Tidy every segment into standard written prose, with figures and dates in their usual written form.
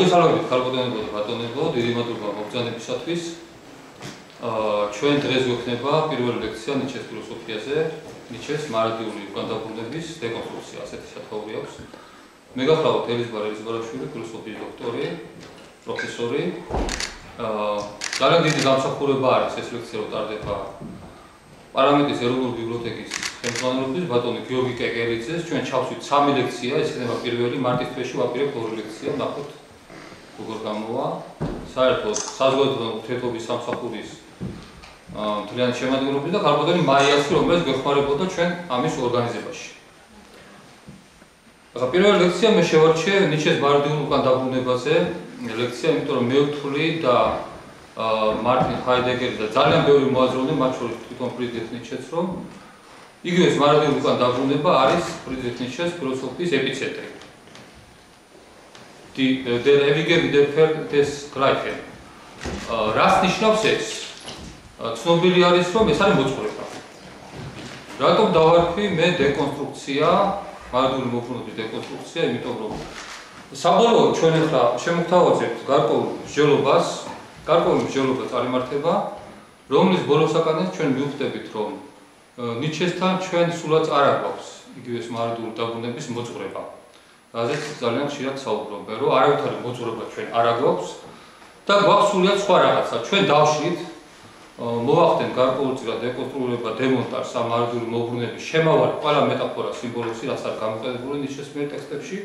მოგესალმებით ქალბატონებო და ბატონებო, დიდი მადლობა მოგზაურობისათვის. ჩვენ დღეს გვექნება პირველი ლექცია ნიჩეს ფილოსოფიაზე, ნიჩეს მარადიული უკანდაბრუნების დეკონსტრუქცია, ასეთი სათაური აქვს. მე გახლავთ ელიზბარ ელიზბარაშვილი, ფილოსოფიის დოქტორი, პროფესორი. ძალიან დიდი გამსახურება არის ეს ლექცია, რომ ტარდება პარლამენტის ეროვნული ბიბლიოთეკის ხელმძღვანელობის ბატონი გიორგი კეკერიძეს. ჩვენ ჩავსვით 3 ლექცია, ეს იქნება პირველი, მარტის თვეში ვაპირებთ 2 ლექცია, ნახოთ როგორ გამოვა. საერთოდ საზოგადოებრივი ურთიერთობის სამსახურის მთლიანი შემადგენლობის და ქალბატონი მაიასი, რომელიც გვეხმარებოდა ჩვენ ამის ორგანიზებაში. ახლა პირველი ლექცია მე შევარჩიე ნიჩეს მარადიულ უკანდაბრუნებაზე ლექცია, იმიტომ რომ მე ვთვლი და მარტინ ჰაიდეგერი და ძალიან ბევრი მოაზროვნე, მათ შორის თვითონ ფრიდრიხ ნიჩეც, რომ იგივე ეს მარადიული უკანდაბრუნება არის ფრიდრიხ ნიჩეს ფილოსოფიის ეპიცენტრი. Der ewige Wiederkehr des Gleichen. რას ნიშნავს ეს? ცნობილი არის, რომ ეს არის მოძღვრება. რატომ დავარქვი მე დეკონსტრუქცია, მარადიული მოbrunების დეკონსტრუქცია, იმიტომ რომ საბოლოოდ ჩვენ ახლა შემოგთავაზებთ გარკვეულ მსჯელობა წარიმართება, რომლის ბოლოსაკანეს ჩვენ მივხვდებით, რომ ნიჩესთან ჩვენ სულაც არ აქვს იგივე ეს მარადიული დაბრუნების მოძღვრება. რაზეც ძალიან ხშირად საუბრობ, რომ არავითარი მოძღვრება ჩვენ არ აქვს და გვაქვს სულიად სხვა რაღაცა. ჩვენ დავშლით, მოვახდენთ გარკვეულწილად დეკონსტრუირება, დემონტაჟს ამ მარადიული მოbrunების, შემავალი ყველა მეტაფორა, სიმბოლოსი, რაც არის გამოყენებული ნიჩეს მიერ ტექსტებში.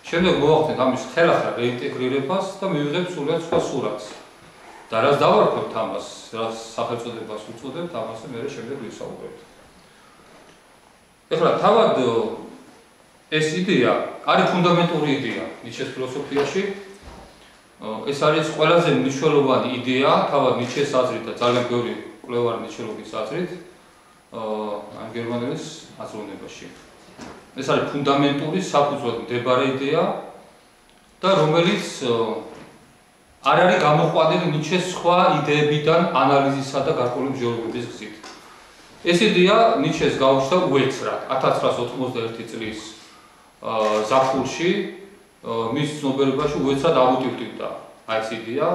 შემდეგ მოვახდენთ ამის ხელახლა რეინტეგრირებას და მივიღებთ სულიად სხვა სურათს. და რაც დავარქვებთ ამას, რაც სახელწოდებას უწოდებთ, ამაზე მე შემდეგ ვისაუბრებთ. ეხლა თავად ეს იდეა არის ფუნდამენტური იდეა ნიჩეს ფილოსოფიაში. ეს არის ყველაზე მნიშვნელოვანი იდეა თავად ნიჩეს აზრით და ძალიან ბევრი მკვლევარი ნიჩელოგის აზრით ამ გერმანელის აზროვნებაში. ეს არის ფუნდამენტური საფუძვლად მდებარე იდეა და რომელიც არ არის გამოყვანილი ნიჩეს სხვა იდეებიდან ანალიზისა და გარკვეული მსჯელობების გზით. ეს იდეა ნიჩეს გაუჩნდა უეცრად 1991 წლის ზაფხულში მის ცნობიერებაში უეცრად ამოტივტივდა ეს იდეა,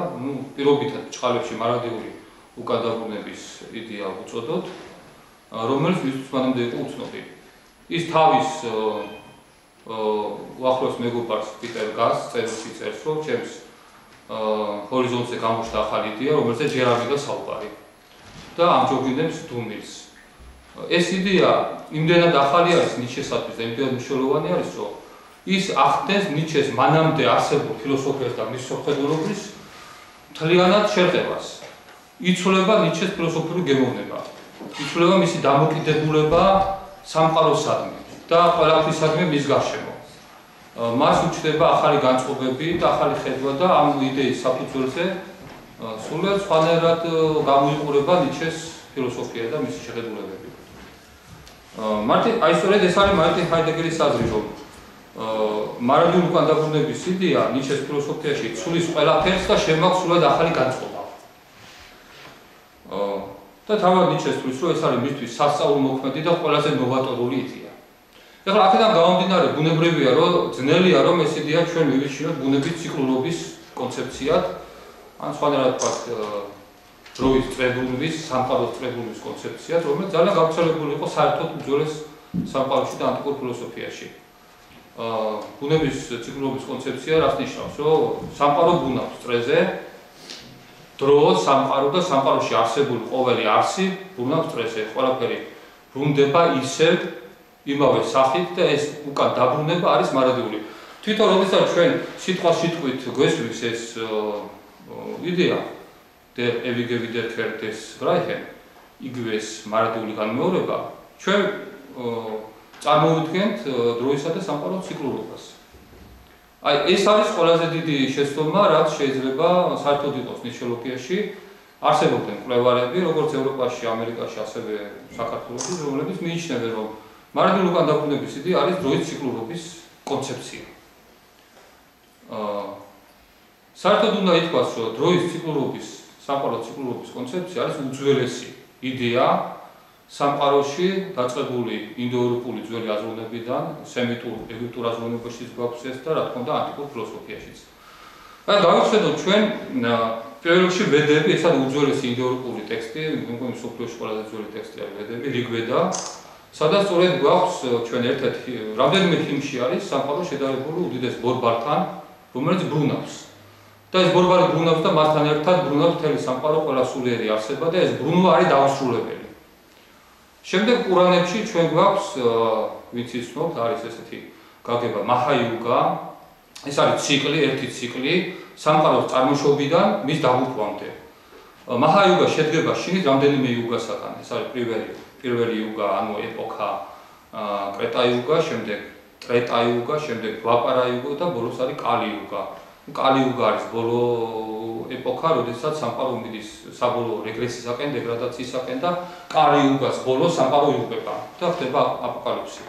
პირობითად ჭყალებში მარადიული უკანდაბრუნების იდეა უწოდოთ, რომელიც მისთვის მანამდე იყო უცნობი. ის თავის უახლოეს მეგობარს პიტერ გასს წერილში წერს, რომ ჩემს ჰორიზონტზე გამოჩნდა ახალი იდეა, რომელზეც ჯერ არ მიგა საუბარი და ამჯობინებს დუმილს. ეს იდეა იმდენად ახალი არის ნიჩესათვის და იმდენად მნიშვნელოვანი არის, რომ ის ახდენს ნიჩეს მანამდე არსებულ ფილოსოფიას და მის შეხედულობის მთლიანად შერყებას. იცვლება ნიჩეს ფილოსოფიური გემოვნება, იცვლება მისი დამოკიდებულება სამყაროსადმი და ყველაფრისადმი მის გარშემო. მას უჩნდება ახალი განწყობები და ახალი ხედვა და ამ იდეის საფუძველზე სულიად სხვანაირად გამოიყურება ნიჩეს ფილოსოფია და მისი შეხედულებები. აი სწორედ ეს არის მარტინ ჰაიდეგერის აზრი, რომ მარადიული უკანდაბრუნების იდეა ნიჩეს ფილოსოფიაში ცulis ყველაფერს და შემაქვს სულად ახალი განწყობა. და თავად ნიჩესთვის, რომ ეს არის მისთვის სასწაულმოქმედი და ყველაზე ნოვატორული იდეა. ეხლა აქედან გამომდინარე, ბუნებრივია, რომ ძნელია, რომ ეს იდეა ჩვენ მივიჩინოთ ბუნების ციკლურობის კონცეფციად, ან სხვანაირად ვთქვათ, დროის წრებრუნვის, სამყაროს წრებრუნვის კონცეფციად, რომელიც ძალიან გავრცელებული იყო საერთოდ უძველეს სამყაროში და ანტიკურ ფილოსოფიაში. ბუნების ციკლურობის კონცეფცია რას ნიშნავს, რომ სამყარო ბუნავს წრეზე, დრო, სამყარო და სამყაროში არსებული ყოველი არსი ბუნავს წრეზე, ყველაფერი ბრუნდება ისევ იმავე სახით და ეს უკან დაბრუნება არის მარადიული. თვითონ როდესაც ჩვენ სიტყვით გვესმის ეს იდეა Der ewige Wiederkehr des Gleichen, იგივე ეს მარადიული განმეორება, ჩვენ წარმოვიდგენთ დროისა და სამყაროს ციკლურობას. აი ეს არის ყველაზე დიდი შეცდომა, რაც შეიძლება საერთოდ იყოს ნიჩელოგიაში. არსებობენ მკვლევარები, როგორც ევროპაში, ამერიკაში, ასევე საქართველოში, რომლებიც მიიჩნევენ, რომ მარადიული უკანდაბრუნების იდეა არის დროის ციკლურობის კონცეფცია. საერთოდ უნდა ითქვას, რომ დროის ციკლურობის სამყაროს ციკლურობის კონცეფცია არის უძველესი იდეა სამყაროში დაწყებული ინდოევროპული ძველი აზროვნებიდან, სემიტურ, ეგვიპტურ აზროვნებაშიც გვაქვს ეს და რა თქმა უნდა ანტიკურ ფილოსოფიაშიც. აი გავიხსენოთ ჩვენ პირველ რიგში ვედები, ეს არის უძველესი ინდოევროპული ტექსტი, მეგონი მსოფლიოში ყველაზე ძველი ტექსტი არის ვედები, რიგვედა, სადაც სწორედ გვაქვს ჩვენ ერთ-ერთი რამდენიმე ჰიმნში არის სამყარო შედარებული უდიდეს ბორბალთან, რომელიც ბრუნავს. და ეს ბორბალი ბრუნავს და მასთან ერთად ბრუნავს მთელი სამყარო ყველა სულიერი არსება და ეს ბრუნვა არის დაუსრულებელი. შემდეგ ყურანებში ჩვენ გვაქვს ვინც იცნობთ არის ესეთი გაგება მაჰა-იუგა, ეს არის ციკლი, ერთი ციკლი სამყაროს წარმოშობიდან მის დაღუპვამდე. მაჰა-იუგა შედგება შინით რამდენიმე იუგასაგან. ეს არის პირველი იუგა, ანუ ეპოქა კრეტა-იუგა, შემდეგ ტრეტა-იუგა, შემდეგ დვაპარა-იუგა და ბოლოს არის კალი-იუგა. კალი-იუგა არის ბოლო ეპოქა, როდესაც სამყარო მიდის საბოლოო რეგრესისაკენ, დეგრადაციისაკენ და კალი-იუგას ბოლოს სამყარო იღუპება და ხდება აპოკალიფსი.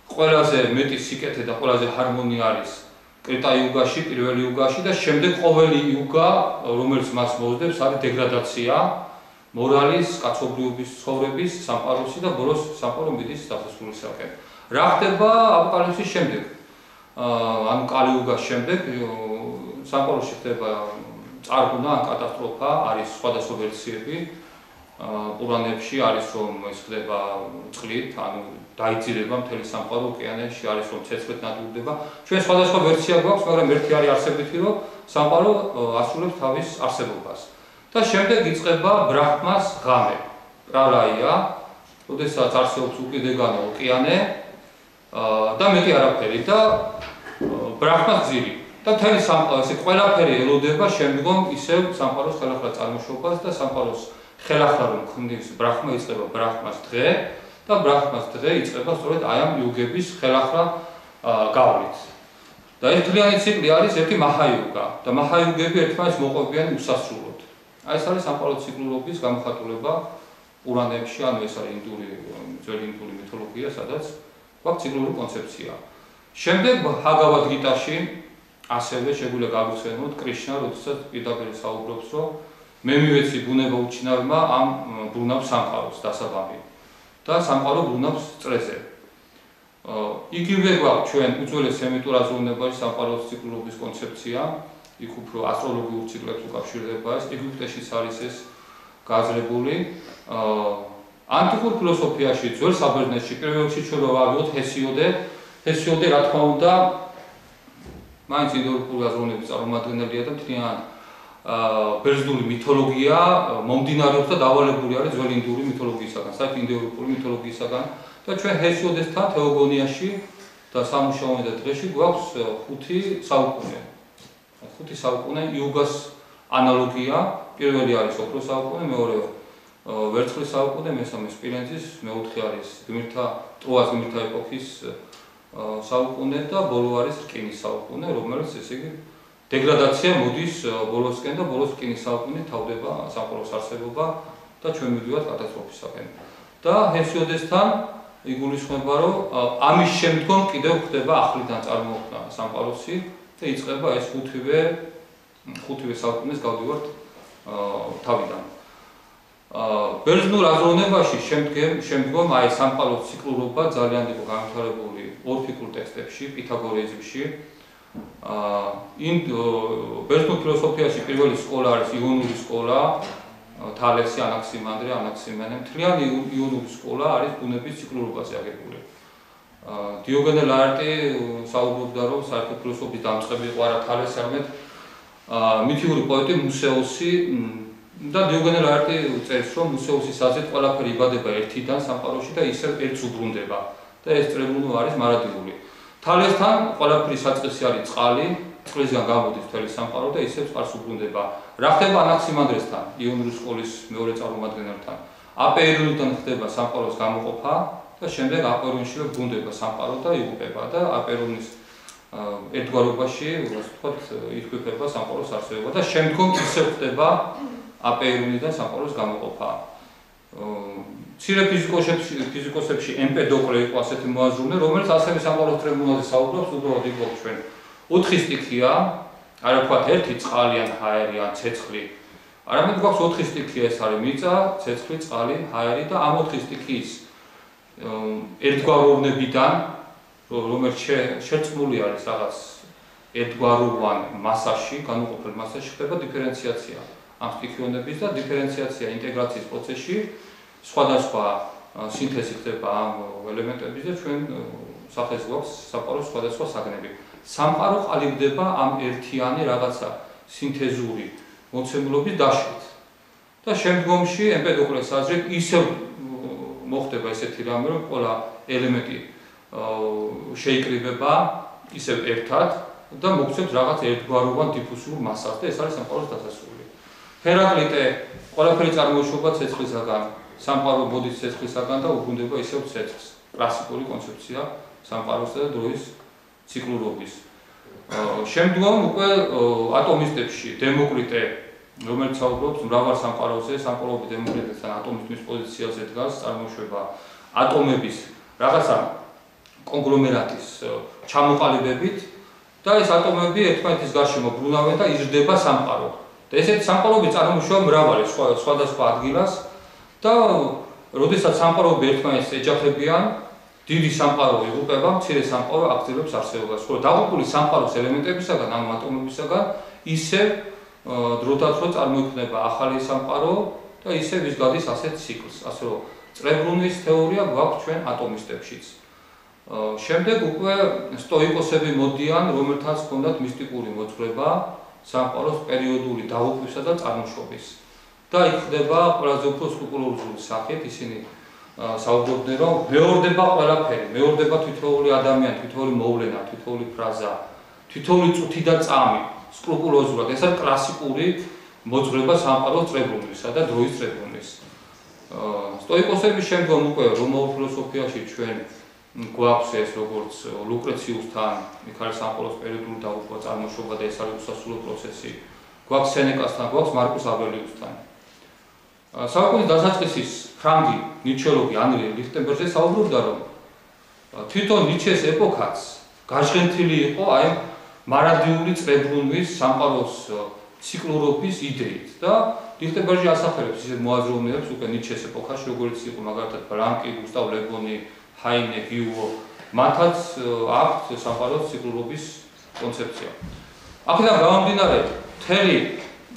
ყველაზე მეტი სიკეთე და ყველაზე ჰარმონია არის კრეტა-იუგაში, პირველ იუგაში და შემდეგ ყოველი იუგა, რომელიც მას მოსდევს, არის დეგრადაცია, მორალის, კაცობრიობის, ცხოვრების, სამყაროსი და ბოლოს სამყარო მიდის დასასრულისაკენ. რა ხდება აპოკალიფსის შემდეგ? ანუ კალი-იუგას შემდეგ სამყაროში ხდება წარღვნა ან კატასტროფა, არის სხვადასხვა ვერსიები. ყურანებში არის რომ ეს ხდება წყლით, ანუ დაიძირება მთელი სამყარო ოკეანეში, არის რომ ცეცხლით ნადირდება. ჩვენ სხვადასხვა ვერსია გვაქვს, მაგრამ ერთი არის არსებითი, რომ სამყარო ასრულებს თავის არსებობას. და შემდეგ იწყება ბრაჰმას ღამე, პრალაია, როდესაც არსებობს უკიდეგანო ოკეანე და მეტი არაფერი და ბრაჰმას გზირი. და მთელი სამყარო ესე ყველაფერი ელოდება შემდგომ ისევ სამყაროს ხელახლა წარმოშობას და სამყაროს ხელახლა რომ ქმნის ბრაჰმა იწყება ბრაჰმას დღე და ბრაჰმას დღე იწყება სწორედ აი ამ იუგების ხელახლა გავლით. და ეს მთლიანი ციკლი არის ერთი მაჰა-იუგა და მაჰა-იუგები ერთმანეთს მოყვებიან უსასრულოდ. აი ეს არის სამყაროს ციკლურობის გამოხატულება ყურანებში, ანუ ეს არის ძველი ინდური მითოლოგია, სადაც გვაქვს ციკლური კონცეფცია. შემდეგ ბჰაგავად გიტაში ასევე შეგვიძლია გავიხსენოთ კრიშნა, როდესაც პირდაპირ საუბრობს, რომ მე მივეცი ბუნება უჩინარმა ამ ბრუნავს სამყაროს დასაბამი და სამყარო ბრუნავს წრეზე. იგივე გვაქვს ჩვენ უძველეს სემიტურ აზროვნებაში სამყაროს ციკლურობის კონცეფცია, იქ უფრო ასტროლოგიურ ციკლებს უკავშირდება ეს, ეგვიპტეშიც არის ეს გააზრებული. ანტიკურ ფილოსოფიაში, ძველ საბერძნეთში, პირველ რიგში ჩვენ ვავიღოთ ჰესიოდე, რა თქმა უნდა, მაინც ინდოევროპული აზროვნების წარმომადგენელია და მთლიან ბერძნული მითოლოგია მომდინარეობს და დავალებული არის ძველი ინდური მითოლოგიისაგან, საერთოდ ინდოევროპული მითოლოგიისაგან და ჩვენ ჰესიოდესთან თეოგონიაში და სამუშაო და დღეში გვაქვს 5 საუკუნე. 5 საუკუნე იუგას ანალოგია, პირველი არის ოქროს საუკუნე, მეორე ვერცხლის საუკუნე, მესამე სპილენძის, მეოთხე არის ტროას გმირთა ეპოქის საუკუნე და ბოლო არის რკინის საუკუნე, რომელიც ესე იგი დეგრადაცია მოდის ბოლოსკენ და ბოლოს რკინის საუკუნე თავდება სამყაროს არსებობა და ჩვენ მივიდივართ კატასტროფისაკენ. და ჰესიოდესთან იგულისხმება, რომ ამის შემდგომ კიდევ ხდება ახლიდან წარმოქმნა სამყაროსი და იწყება ეს 5-ვე საუკუნეს გავდივართ თავიდან. ბერძნულ აზროვნებაში შემდგომ აი სამყაროს ციკლურობა ძალიან იყო განვითარებული ორფიკულ ტექსტებში, პითაგორეიზმში. ბერძნულ ფილოსოფიაში პირველი სკოლა არის იონური სკოლა, თალესი, ანაქსიმანდრე, ანაქსიმენე. მთლიანი იონური სკოლა არის ბუნების ციკლურობაზე აგებული. დიოგენე ლაერტი საუბრობდა, რომ საერთოდ ფილოსოფიის დამწყები იყო არა თალესი, არამედ მითიური პოეტი მუსეუსი და დიოგენე ლაერტი წერს, რომ მუსეუსის აზრით ყველაფერი იბადება ერთიდან სამყაროში და ისევ ერთს უბრუნდება და ეს წერილობა არის მარადიული. თალესთან ყველაფერი საწყისი არის წყალი, წყლისგან გამოდის მთელი სამყარო და ისევ წყალს უბრუნდება. რა ხდება ანაქსიმანდრესთან, იონური სკოლის მეორე წარმომადგენელთან? აპერიონიდან ხდება სამყაროს გამოყოფა და შემდეგ აპერიონშივე ბრუნდება სამყარო და იღუპება და აპერიონის ერთგვარობაში, ასე ვთქვათ, იხიფება სამყაროს არსებობა და შემდგომ ისევ ხდება აპერიონიდან სამყაროს გამოყოფა. მცირე ფიზიკოსებში ემპედოკლე იყო ასეთი მოაზროვნე, რომელიც ასევე სამყაროს ტრიბუნალზე საუბრობს, უბრალოდ იყო ჩვენ 4 სტიქია, არა ვთქვათ ერთი წყალი ან ჰაერი ან ცეცხლი. არამედ გვაქვს 4 სტიქია, ეს არის მიწა, ცეცხლი, წყალი, ჰაერი და ამ 4 სტიქიის ერთგვაროვნებიდან, რომელიც შერწყმული არის რაღაც ერთგვაროვან მასაში, განუყოფელ მასაში ხდება დიფერენციაცია ამ სტიქიონების და დიფერენციაცია ინტეგრაციის პროცესში სხვადასხვა სინთეზი ხდება ამ ელემენტების და ჩვენ სახეს გვაქვს სამყაროს სხვადასხვა საგნები. სამყარო ყალიბდება ამ ერთიანი რაღაცა სინთეზური მოცემულობის დაშლით. და შემდგომში ემპედოკლეს აზრით ისევ მოხდება ესეთი რამე, რომ ყველა ელემენტი შეიკრიბება ისევ ერთად და მოგვცემს რაღაც ერთგვაროვან დიფუსიურ მასას და ეს არის სამყაროს დასასრული. ჰერაკლიტე ყველაფერი წარმოიშობა ცეცხლისაგან, სამყარო მოდის ცეცხლისაგან და უბრუნდება ისევ ცეცხლს. კლასიკური კონცეფცია სამყაროსა და დროის ციკლურობის. შემდგომ უკვე ატომისტებში დემოკრიტე, რომელიც საუბრობს მრავალ სამყაროზე, სამყაროები დემოკრიტესთან ატომისტის პოზიციაზე დგას, წარმოიშვება ატომების რაღაცა კონგლომერატის ჩამოყალიბებით და ეს ატომები ერთმანეთის გარშემო ბრუნავენ და იზრდება სამყარო. და ესეთი სამყაროები წარმოიშვა მრავალი სხვადასხვა ადგილას და როდესაც სამყაროები ერთმანეთს ეჯახებიან, დიდი სამყარო იღუპება, მცირე სამყარო აგრძელებს არსებობას. ხოლო დაღუპული სამყაროს ელემენტებისაგან, ამ ატომებისაგან ისევ დროთა დრო წარმოიქმნება ახალი სამყარო და ისევ ის გადის ასეთ ციკლს. ასე რომ წრებრუნვის თეორია გვაქვს ჩვენ ატომისტებშიც. შემდეგ უკვე სტოიკოსები მოდიან, რომელთაც ჰქონდათ მისტიკური მოძღვრება სამყაროს პერიოდული დაღუპვისა და წარმოშობის. და იქ ხდება ყველაზე უფრო სკრუპულოზური სახით, ისინი საუბრობდნენ, რომ მეორდება ყველაფერი, მეორდება თითოეული ადამიანი, თითოეული მოვლენა, თითოეული ფრაზა, თითოეული წუთი და წამი, სკრუპულოზურად. ეს არის კლასიკური მოძღვრება სამყაროს წრებრუნვისა და დროის წრებრუნვის. სტოიკოსების შემდგომ უკვე რომაულ ფილოსოფიაში ჩვენ გვაქვს ეს როგორც ლუკრეციუსთან, იქ არის სამყაროს პერიოდული დაღუპვა, წარმოშობა და ეს არის უსასრულო პროცესი. გვაქვს სენეკასთან, გვაქვს მარკუს ავრელიუსთან. საუკუნის დასაწყისის ფრანგი ნიჩელოგი ანრი ლიხტენბერგზე საუბრობდა, რომ თვითონ ნიჩეს ეპოქაც გაჟღენთილი იყო აი მარადიული წრებრუნვის სამყაროს ციკლურობის იდეით და ლიხტენბერგი ასახელებს ისე მოაზროვნეებს უკვე ნიჩეს ეპოქაში, როგორც იყო მაგალითად ბლანკი, გუსტავ ლეგონი, ჰაინე, გიუო, მათაც აქვთ სამყაროს ციკლურობის კონცეფცია. აქედან გამომდინარე, მთელი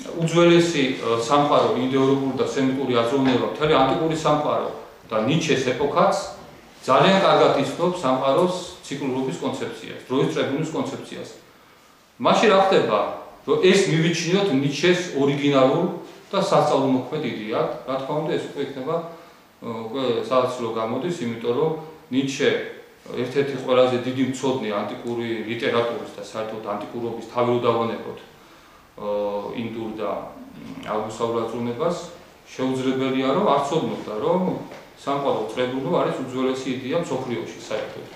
უძველესი სამყარო, ინდოევროპული და სემიტური აზროვნება, მთელი ანტიკური სამყარო და ნიჩეს ეპოქაც ძალიან კარგად იცნობს სამყაროს ციკლურობის კონცეფციას, დროის წრებრუნვის კონცეფციას. მაშინ რა ხდება, რომ ეს მივიჩნიოთ ნიჩეს ორიგინალურ და სასწაულმოქმედ იდეად, რა თქმა უნდა, ეს უკვე იქნება უკვე საოცრო გამოდის, იმიტომ რომ ნიჩე ერთ-ერთი ყველაზე დიდი მცოდნე ანტიკური ლიტერატურის და საერთოდ ანტიკურობის თავი რო დავანებოთ ინდურ და აღმოსავლურ აზროვნებას, შეუძლებელია რომ არ ცოდნობდა, რომ სამყარო წრებრუნვა არის უძველესი იდეა მსოფლიოში საერთოდ.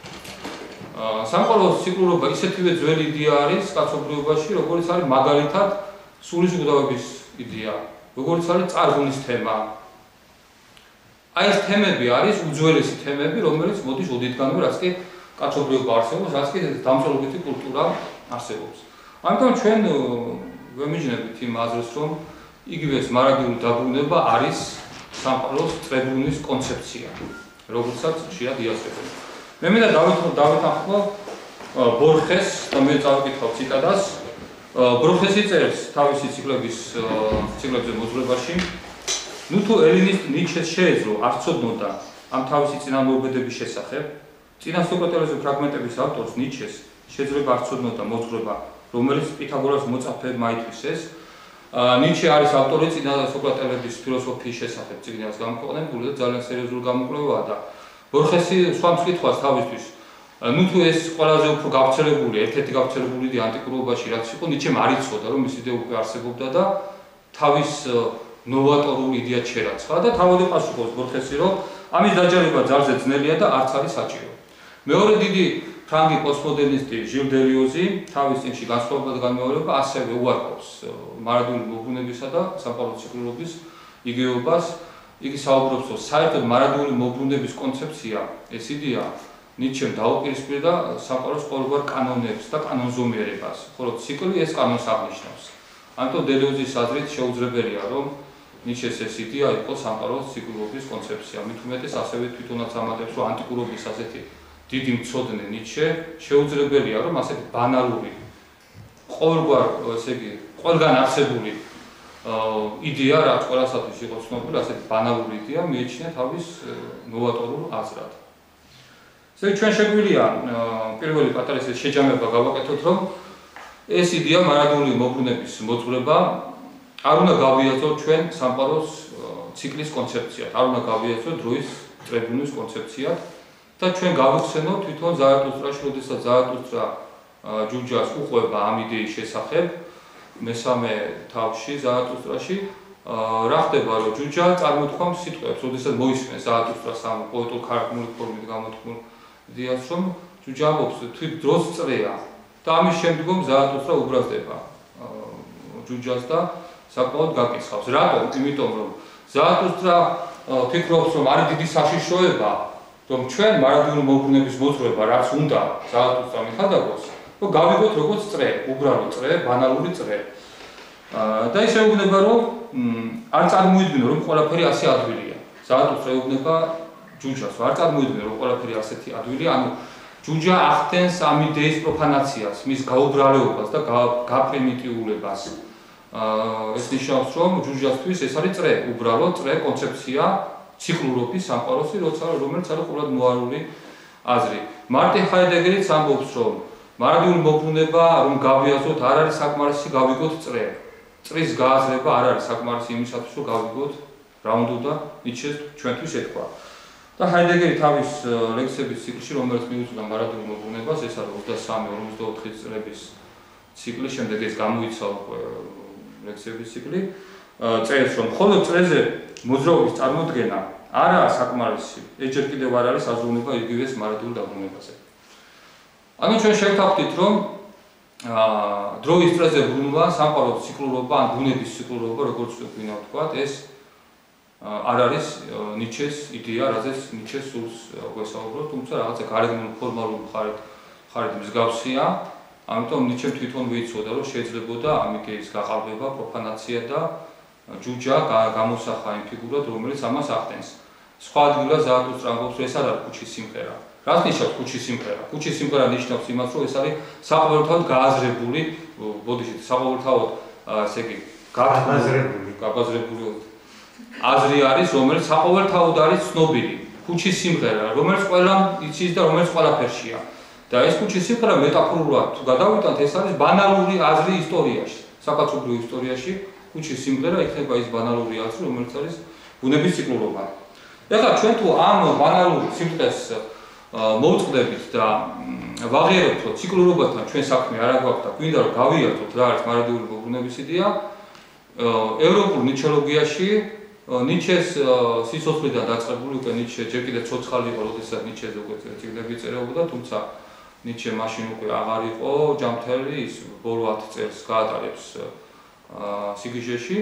სამყაროს ციკლურობა ისეთივე ძველი იდეა არის კაცობრიობაში, როგორც არის მაგალითად სულის უკვდავების იდეა, როგორც არის წარღვნის თემა. აი ეს თემები არის უძველესი თემები, რომელიც მოდის ოდითგანვე, რაც კი კაცობრიობა არსებობს, რაც კი დამწერლობითი კულტურა არსებობს. ამიტომ ჩვენ ვემიჯნებით იმ აზრს, რომ იგივე ეს მარადიული დაბრუნება არის სამყაროს წრებრუნვის კონცეფცია, როგორცაც ხშირად იაზრებენ. მე მინდა დავეთანხმო ბორხეს და მე წავიკითხავ ციტატას. ბორხესი წერს თავისი ციკლებზე მოძღვრებაში. ნუ თუ ელინისტ ნიჩეს შეეძლო არ ცოდნოდა ამ თავისი წინამორბედების შესახებ, წინასოկრატელების ფრაგმენტების ავტორს ნიჩეს შეძლება არ ცოდნოდა მოძღვრება, რომელიც პითაგორას მოწაფეებმა ითვისეს. ნიჩე არის ავტორი წინასოკრატელების ფილოსოფიის შესახებ წიგნს გამოქვეყნებული და ძალიან სერიოზული გამოკვლევაა და ბორხესი სხვა მკითხვას თავისთვის. ნუ თუ ეს ყველაზე უფრო გავრცელებული, ერთ-ერთი გავრცელებული იდეა ანტიკურობაში რაც იყო, ნიჩემ არ იცოდა, რომ ეს იდეა უკვე არსებობდა და თავის ნოვატორული იდეა ჩერაცხა და თავად პასუხობს ბორხესი, რომ ამის დაჯერება ძალზე ძნელია და არც არის საჭირო. მეორე დიდი ფრანგი პოსტმოდერნისტი ჟილ დელიოზი თავის წიგნში განსხვავებად განმეორება ასევე უარყოფს მარადიული მოbrunებისა და სამყაროს ციკლურობის იგივეობას. იგი საუბრობს, რომ საერთოდ მარადიული მოbrunების კონცეფცია, ეს იდეა ნიჩემ დაუპირისპირდა სამყაროს ყოველგვარ კანონებს და კანონზომიერებას, ხოლო ციკლი ეს კანონს აღნიშნავს. ამიტომ დელიოზის აზრით შეუძლებელია, რომ ნიჩეს ეს იდეა იყო სამყაროს ციკლურობის კონცეფცია. მით უმეტეს ასევე თვითონაც ამატებს, რომ ანტიკურობის ასეთი დიდი მცოდნე ნიჩე შეუძლებელია, რომ ასეთი ბანალური ყოველგვარ, ესე იგი, ყველგან არსებული იდეა, რაც ყველასათვის იყო ცნობილი, ასეთი ბანალური იდეა მიეჩნია თავის ნოვატორულ აზრად. ესე იგი, ჩვენ შეგვიძლია პირველი პატარა შეჯამება გავაკეთოთ, რომ ეს იდეა მარადიული მოbrunების მოძღვრება არ უნდა გავიაზროთ ჩვენ სამყაროს ციკლის კონცეფციად, არ უნდა გავიაზროთ დროის ტრიბუნის კონცეფციად და ჩვენ გავიხსენოთ თვითონ ზარათუსტრაში, როდესაც ზარათუსტრა ჯუჯას უყვება ამ იდეის შესახებ, მესამე თავში ზარათუსტრაში რა ხდება, რომ ჯუჯა წარმოთქვამს სიტყვებს, როდესაც მოისმენს ზარათუსტრას ამ პოეტურ-ქარაგმული ფორმით გამოთქმულ იდეას, რომ ჯუჯა ამბობს თვით დროს წრეა და ამის შემდგომ ზარათუსტრა უბრალდება ჯუჯას და საკმაოდ გაკითხავს. რატომ? იმიტომ რომ ზარათუსტრა ფიქრობს, რომ არის დიდი საშიშროება, რომ ჩვენ მარადიული მოbrunების მოძღვრება, რაც უნდა ზარათუსტრა მიხადაგოს, რომ გავიგოთ როგორც წრე, უბრალო წრე, ბანალური წრე. და ის ეუბნება, რომ არ წარმოიდგინო, რომ ყველაფერი ასე ადვილია. ზარათუსტრა ეუბნება ჯუჯას, არ წარმოიდგინო, რომ ყველაფერი ასეთი ადვილია, ანუ ჯუჯა ახდენს ამ იდეის პროფანაციას, მის გაუბრალეობას და გაპრიმიტიულებას. ეს ნიშნავს, რომ ჯუჯასთვის ეს არის წრე, უბრალო წრე, კონცეფცია, ციკლურობის სამყაროსი, რომელიც არის ყოველად მოარული აზრი. მარტინ ჰაიდეგერიც ამბობს, რომ მარადიული მოbrunება, რომ გავიაზროთ, არ არის საკმარისი გავიგოთ წრე. წრის გააზრება არ არის საკმარისი იმისათვის, რომ გავიგოთ რა უნდა ნიჩეს ჩვენთვის ეთქვა. და ჰაიდეგერი თავის ლექსების ციკლში, რომელიც მიუძღვნა მარადიულ მოbrunებას, ეს არის 23-54 წლების ციკლი, შემდეგ ეს გამოიცა უკვე ლექსების ციკლი, წერს, რომ მხოლოდ წრეზე მოძრაობის წარმოდგენა არაა საკმარისი, ეჯერ კიდევ არ არის აზროვნება იგივეს მარადიულ დაბრუნებაზე. ანუ ჩვენ შევთანხმდით, რომ დროის წრეზე ბრუნვა, სამყაროს ციკლურობა, ან ბუნების ციკლურობა, როგორც გვინდა ვთქვათ, ეს არ არის ნიჩეს იდეა, რაზეც ნიჩე სულს გვესაუბროთ, თუმცა რაღაცა გარეგნულ ფორმალურ მხარით მსგავსია, ამიტომ ნიჩემ თვითონ ვეიცოდა, რომ შეიძლებოდა ამ იდეის გაყალბება, პროფანაცია და ჯუჯა გამოსახა იმ ფიგურად, რომელიც ამას ახდენს. სხვა ადგილას ზარათუსტრა ამბობს, რომ ეს არ არის ქუჩის სიმღერა. რას ნიშნავს ქუჩის სიმღერა? ქუჩის სიმღერა ნიშნავს იმას, რომ ეს არის საყოველთაოდ გააზრებული, ბოდიში საყოველთაოდ, ესე იგი, გაბაზრებული აზრი არის, რომელიც საყოველთაოდ არის ცნობილი. ქუჩის სიმღერა, რომელიც ყველამ იცის და რომელიც ყველაფერშია. და ეს ქუჩის სიმღერა მეტაფორულად თუ გადავიტანთ, ეს არის ბანალური აზრი ისტორიაში, საკაცობრიო ისტორიაში. ქუჩის სიმღერა იქნება ის ბანალური აზრი, რომელიც არის ბუნების ციკლურობა. ეხლა ჩვენ თუ ამ ბანალურ სიმღერას მოვწყდებით და ვაღიარებთ, რომ ციკლურობასთან ჩვენ საქმე არ აგვაქვს და გვინდა რომ გავიაზროთ რა არის მარადიული მოbrunების იდეა, ევროპულ ნიჩოლოგიაში ნიჩეს სიცოცხლიდან დაწყებული უკვე ნიჩე ჯერ კიდევ ცოცხალი იყო, როდესაც ნიჩეზე უკვე ციკლები წერებოდა, თუმცა ნიჩე მაშინ უკვე აღარ იყო ჯამთელი, ის ბოლო 10 წელს გაატარებს სიგიჟეში.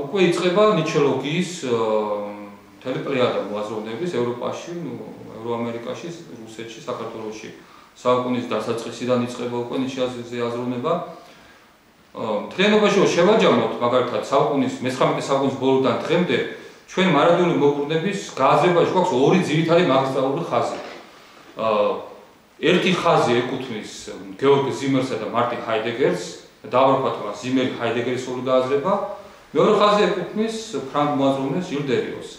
უკვე იწყება ნიჩოლოგიის მთელი პლეიადა მოაზროვნების ევროპაში, ევროამერიკაში, რუსეთში, საქართველოში. საუკუნის დასაწყისიდან იწყება უკვე ნიჩეაზე აზროვნება. მთლიანობაში შევაჯამოთ, მაგალითად, საუკუნის 19 საუკუნის ბოლოდან დღემდე ჩვენ მარადიული მოbrunების გააზრებაში გვაქვს ორი ძირითადი მაგისტრალური ხაზი. ერთი ხაზი ეკუთვნის გეორგ ზიმერსა და მარტინ ჰაიდეგერს, დავარქვათ მას ზიმერ-ჰაიდეგერის ორი გააზრება. მეორე ხაზი ეკუთვნის ფრანგ მოაზროვნეს ჟილ დერიოს.